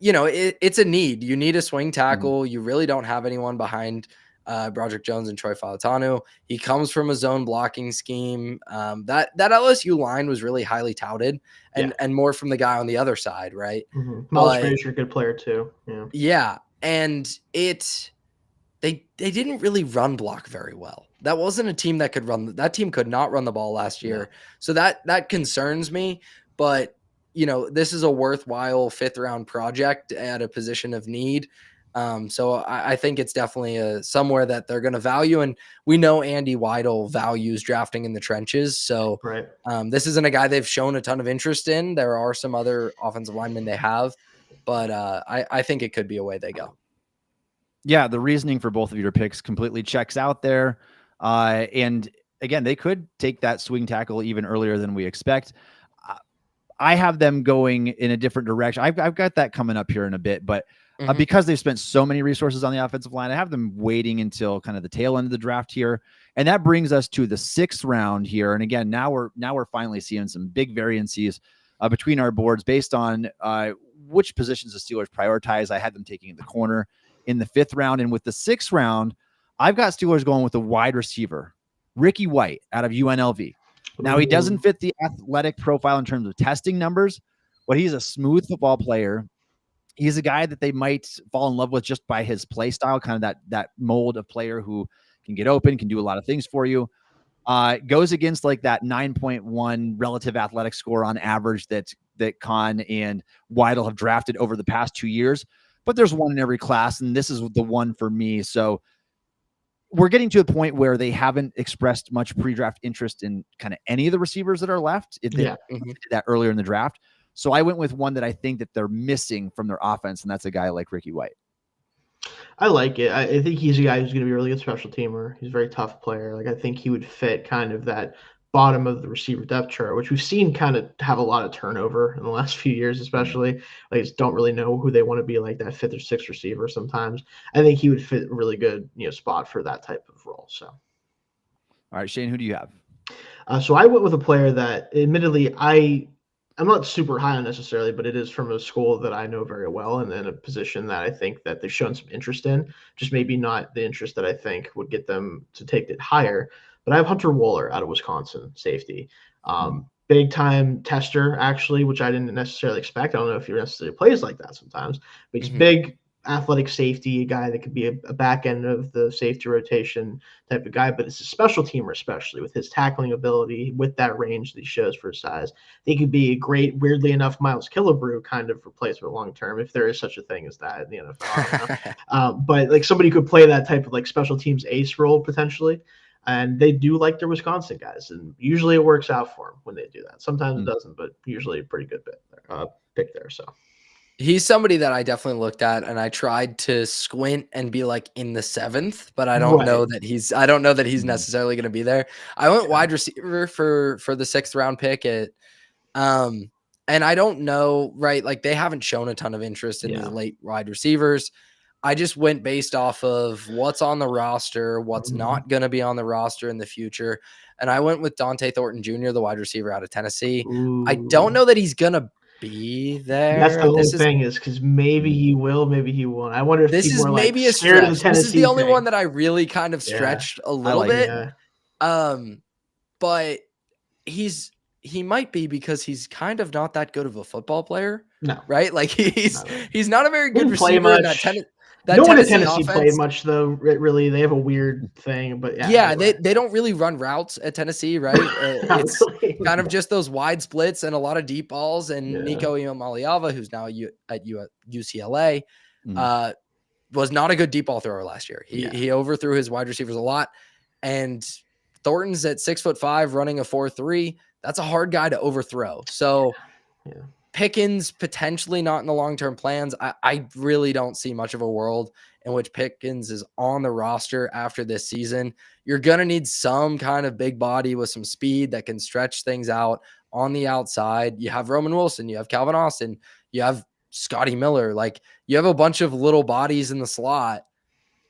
it's a need. You need a swing tackle. You really don't have anyone behind Broderick Jones and Troy Falatanu. He comes from a zone blocking scheme. That LSU line was really highly touted and more from the guy on the other side, right? Miles Frazier, good player too. Yeah. And they didn't really run block very well. That wasn't a team that could run. That team could not run the ball last year. So that concerns me. But this is a worthwhile 5th round project at a position of need. So I think it's definitely somewhere that they're going to value. And we know Andy Weidel values drafting in the trenches. So this isn't a guy they've shown a ton of interest in. There are some other offensive linemen they have, but I think it could be a way they go. Yeah, the reasoning for both of your picks completely checks out there. And again, they could take that swing tackle even earlier than we expect. I have them going in a different direction. I've got that coming up here in a bit, but because they've spent so many resources on the offensive line, I have them waiting until kind of the tail end of the draft here. And that brings us to the 6th round here. And again, now we're finally seeing some big variances between our boards based on which positions the Steelers prioritize. I had them taking the corner in the 5th round. And with the 6th round, I've got Steelers going with a wide receiver, Ricky White out of UNLV. Now, he doesn't fit the athletic profile in terms of testing numbers, but he's a smooth football player. He's a guy that they might fall in love with just by his play style, kind of that mold of player who can get open, can do a lot of things for you. Goes against like that 9.1 relative athletic score on average that Khan and Weidl have drafted over the past 2 years. But there's one in every class, and this is the one for me. So we're getting to a point where they haven't expressed much pre-draft interest in kind of any of the receivers that are left. They did that earlier in the draft. So I went with one that I think that they're missing from their offense, and that's a guy like Ricky White. I like it. I think he's a guy who's going to be a really good special teamer. He's a very tough player. Like, I think he would fit kind of that bottom of the receiver depth chart, which we've seen kind of have a lot of turnover in the last few years, especially. Like, just don't really know who they want to be, like that 5th or 6th receiver sometimes. I think he would fit a really good, spot for that type of role. So, all right, Shane, who do you have? So I went with a player that, admittedly, I'm not super high on necessarily, but it is from a school that I know very well and in a position that I think that they've shown some interest in, just maybe not the interest that I think would get them to take it higher. But I have Hunter Wohler out of Wisconsin, safety. Big time tester, actually, which I didn't necessarily expect. I don't know if he necessarily plays like that sometimes, but he's big, athletic safety, a guy that could be a back end of the safety rotation type of guy, but it's a special teamer, especially with his tackling ability, with that range that he shows for his size. He could be a great, weirdly enough, Miles Killebrew kind of replacement long term, if there is such a thing as that in the NFL. But like somebody could play that type of like special teams ace role potentially. And they do like their Wisconsin guys, and usually it works out for them when they do that. Sometimes it doesn't, but usually a pretty good pick there. So he's somebody that I definitely looked at, and I tried to squint and be like in the 7th, but I don't know that he's necessarily going to be there. I went wide receiver for the 6th round pick at, and I don't know, right? Like, they haven't shown a ton of interest in the late wide receivers. I just went based off of what's on the roster, what's not going to be on the roster in the future. And I went with Dante Thornton Jr., the wide receiver out of Tennessee. I don't know that he's going to be there. That's the whole thing, is because maybe he will, maybe he won't. I wonder if this is maybe a stretch. This is the only one that I really kind of stretched a little bit. But he might be, because he's kind of not that good of a football player. No. Right? Like, he's not a very good receiver in that no one at Tennessee played much, though. Really, they have a weird thing, but anyway. they don't really run routes at Tennessee, right? It's really kind of just those wide splits and a lot of deep balls. And Nico Iamaleava, who's now at UCLA, was not a good deep ball thrower last year. He overthrew his wide receivers a lot, and Thornton's at 6'5", running a 4.3. That's a hard guy to overthrow. So. Pickens potentially not in the long-term plans. I really don't see much of a world in which Pickens is on the roster after this season. You're going to need some kind of big body with some speed that can stretch things out on the outside. You have Roman Wilson, you have Calvin Austin, you have Scotty Miller. Like, you have a bunch of little bodies in the slot.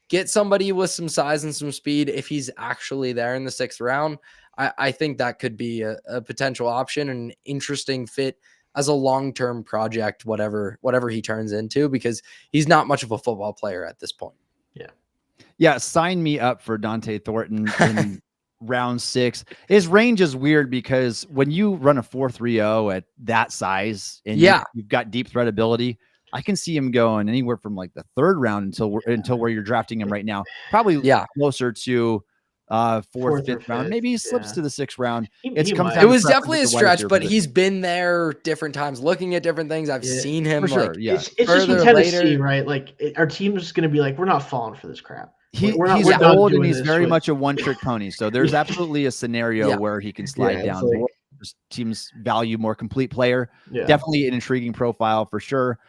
Get somebody with some size and some speed. If he's actually there in the 6th round, I think that could be a potential option, an interesting fit as a long-term project, whatever he turns into, because he's not much of a football player at this point. Yeah. Sign me up for Dante Thornton in round 6. His range is weird, because when you run a 4.30 at that size and you've got deep threat ability, I can see him going anywhere from like the 3rd round until where you're drafting him right now. Probably closer to 4th, 5th round. Maybe he slips to the 6th round. It was definitely a stretch, but he's been there different times, looking at different things. I've seen him. For sure, It's just with Tennessee, right? Like, our team's just going to be like, we're not falling for this crap. He's old and he's very much a one-trick pony. So there's absolutely a scenario where he can slide down. Like, teams value more complete player. Definitely an intriguing profile for sure.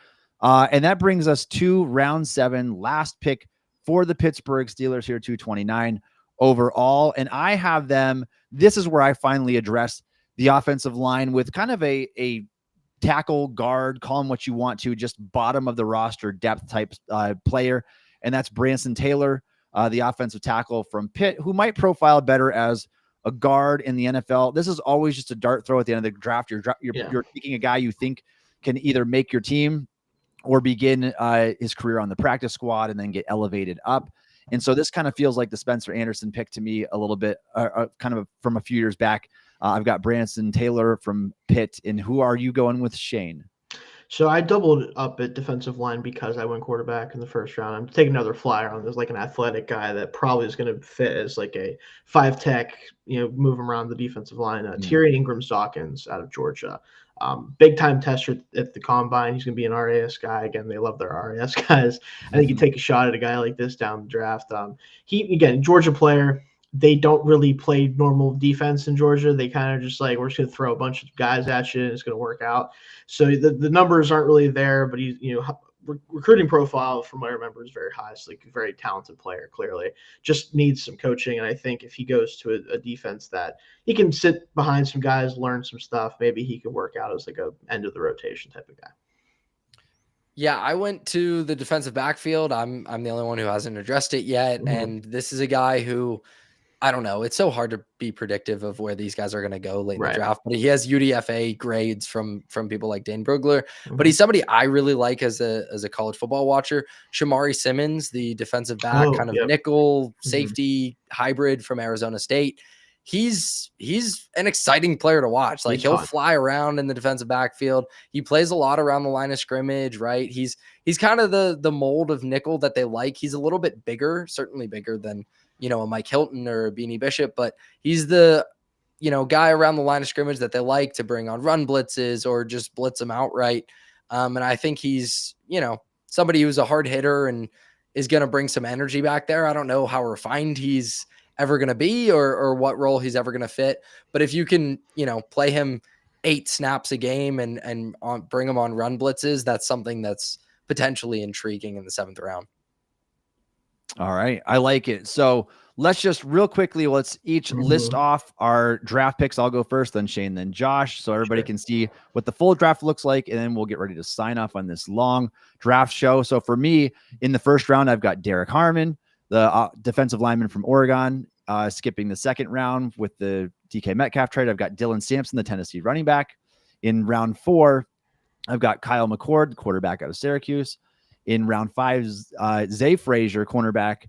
And that brings us to round 7, last pick for the Pittsburgh Steelers here, 229. overall. And I have them, this is where I finally address the offensive line with kind of a tackle, guard, call him what you want to, just bottom of the roster depth type player. And that's Branson Taylor, the offensive tackle from Pitt, who might profile better as a guard in the NFL. This is always just a dart throw at the end of the draft. You're picking a guy you think can either make your team or begin his career on the practice squad and then get elevated up. And so this kind of feels like the Spencer Anderson pick to me a little bit, kind of from a few years back. I've got Branson Taylor from Pitt. And who are you going with, Shayne? So I doubled up at defensive line because I went quarterback in the first round. I'm taking another flyer on. There's like an athletic guy that probably is going to fit as like a 5-tech, move him around the defensive line. Tyrion Ingram-Dawkins out of Georgia. Big time tester at the combine. He's going to be an RAS guy. Again, they love their RAS guys. I think you take a shot at a guy like this down the draft. Georgia player. They don't really play normal defense in Georgia. They kind of just like, we're just going to throw a bunch of guys at you and it's going to work out. So the numbers aren't really there, but he's, recruiting profile from what I remember is very high. It's like a very talented player, clearly. Just needs some coaching. And I think if he goes to a defense that he can sit behind some guys, learn some stuff, maybe he could work out as like a end of the rotation type of guy. Yeah, I went to the defensive backfield. I'm the only one who hasn't addressed it yet. And this is a guy who, I don't know. It's so hard to be predictive of where these guys are going to go late in the draft, but he has UDFA grades from people like Dane Brugler, but he's somebody I really like as a college football watcher. Shamari Simmons, the defensive back, nickel safety hybrid from Arizona State. He's an exciting player to watch. Like he'll fly around in the defensive backfield. He plays a lot around the line of scrimmage, right? He's kind of the mold of nickel that they like. He's a little bit bigger, certainly bigger than a Mike Hilton or a Beanie Bishop, but he's the, guy around the line of scrimmage that they like to bring on run blitzes or just blitz them outright. And I think he's, somebody who's a hard hitter and is going to bring some energy back there. I don't know how refined he's ever going to be or what role he's ever going to fit. But if you can, play him 8 snaps a game and bring him on run blitzes, that's something that's potentially intriguing in the 7th round. All right. I like it. So let's just real quickly, let's each list off our draft picks. I'll go first, then Shayne, then Josh, so everybody can see what the full draft looks like. And then we'll get ready to sign off on this long draft show. So for me, in the first round, I've got Derek Harmon, the defensive lineman from Oregon, skipping the 2nd round with the DK Metcalf trade. I've got Dylan Sampson, the Tennessee running back. In round 4, I've got Kyle McCord, the quarterback out of Syracuse. In round 5, Zay Frazier, cornerback.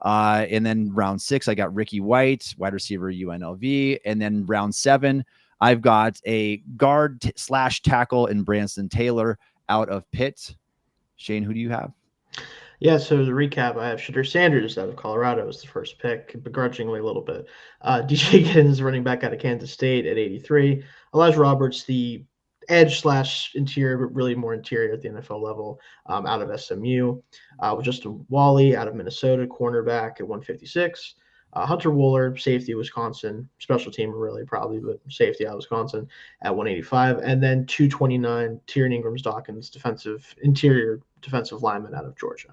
And then round 6, I got Ricky White, wide receiver, UNLV. And then round 7, I've got a guard / tackle in Branson Taylor out of Pitt. Shayne, who do you have? Yeah, so to recap, I have Shidor Sanders out of Colorado as the first pick, begrudgingly a little bit. DJ Giddens, running back out of Kansas State at 83. Elijah Roberts, the edge / interior, but really more interior at the NFL level, out of SMU. Justin Wally out of Minnesota, cornerback at 156. Hunter Wooler, safety, Wisconsin, special teamer really probably, but safety out of Wisconsin at 185. And then 229, Tyrion Ingram-Dawkins, interior defensive lineman out of Georgia.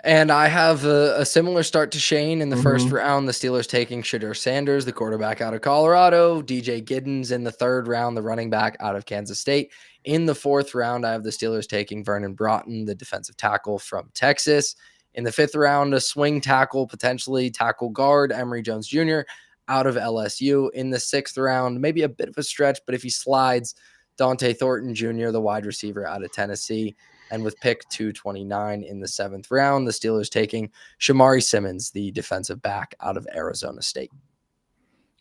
And I have a similar start to Shayne in the first round. The Steelers taking Shidor Sanders, the quarterback out of Colorado. DJ Giddens in the 3rd round, the running back out of Kansas State. In the 4th round, I have the Steelers taking Vernon Broughton, the defensive tackle from Texas. In the 5th round, a swing tackle, potentially tackle guard, Emory Jones Jr. out of LSU. In the 6th round, maybe a bit of a stretch, but if he slides, Dante Thornton Jr., the wide receiver out of Tennessee. And with pick 229 in the 7th round, the Steelers taking Shamari Simmons, the defensive back out of Arizona State.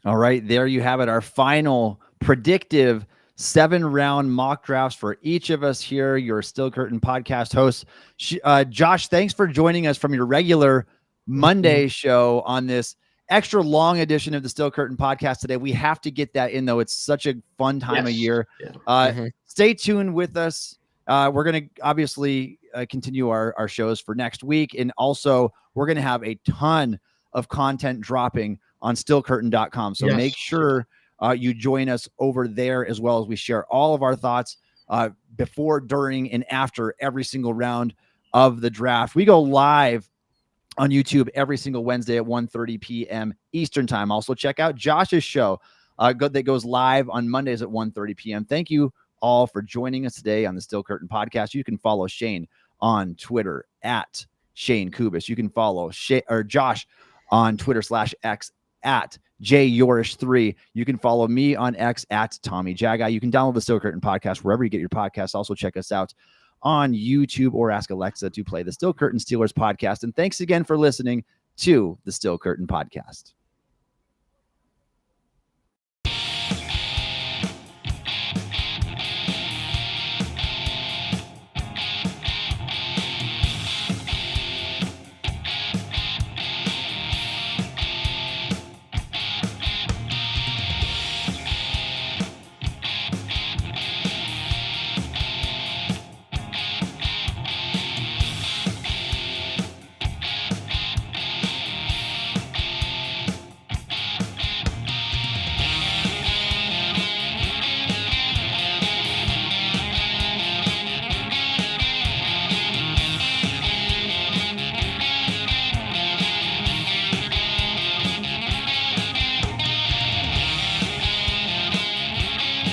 All right, there you have it. Our final predictive 7-round mock drafts for each of us here, your Steel Curtain podcast hosts. Josh, thanks for joining us from your regular Monday show on this extra long edition of the Steel Curtain podcast today. We have to get that in, though. It's such a fun time of year. Stay tuned with us. We're going to obviously continue our shows for next week. And also we're going to have a ton of content dropping on steelcurtain.com. So make sure you join us over there, as well as we share all of our thoughts before, during, and after every single round of the draft. We go live on YouTube every single Wednesday at 1:30 p.m. Eastern time. Also check out Josh's show that goes live on Mondays at 1:30 p.m. Thank you all for joining us today on the Steel Curtain Podcast. You can follow Shayne on Twitter at Shayne Kubas. You can follow Josh on Twitter/X at Yourish3. You can follow me on X at Tommy Jaggi. You can download the Steel Curtain Podcast wherever you get your podcasts. Also check us out on YouTube or ask Alexa to play the Steel Curtain Steelers podcast. And thanks again for listening to the Steel Curtain Podcast.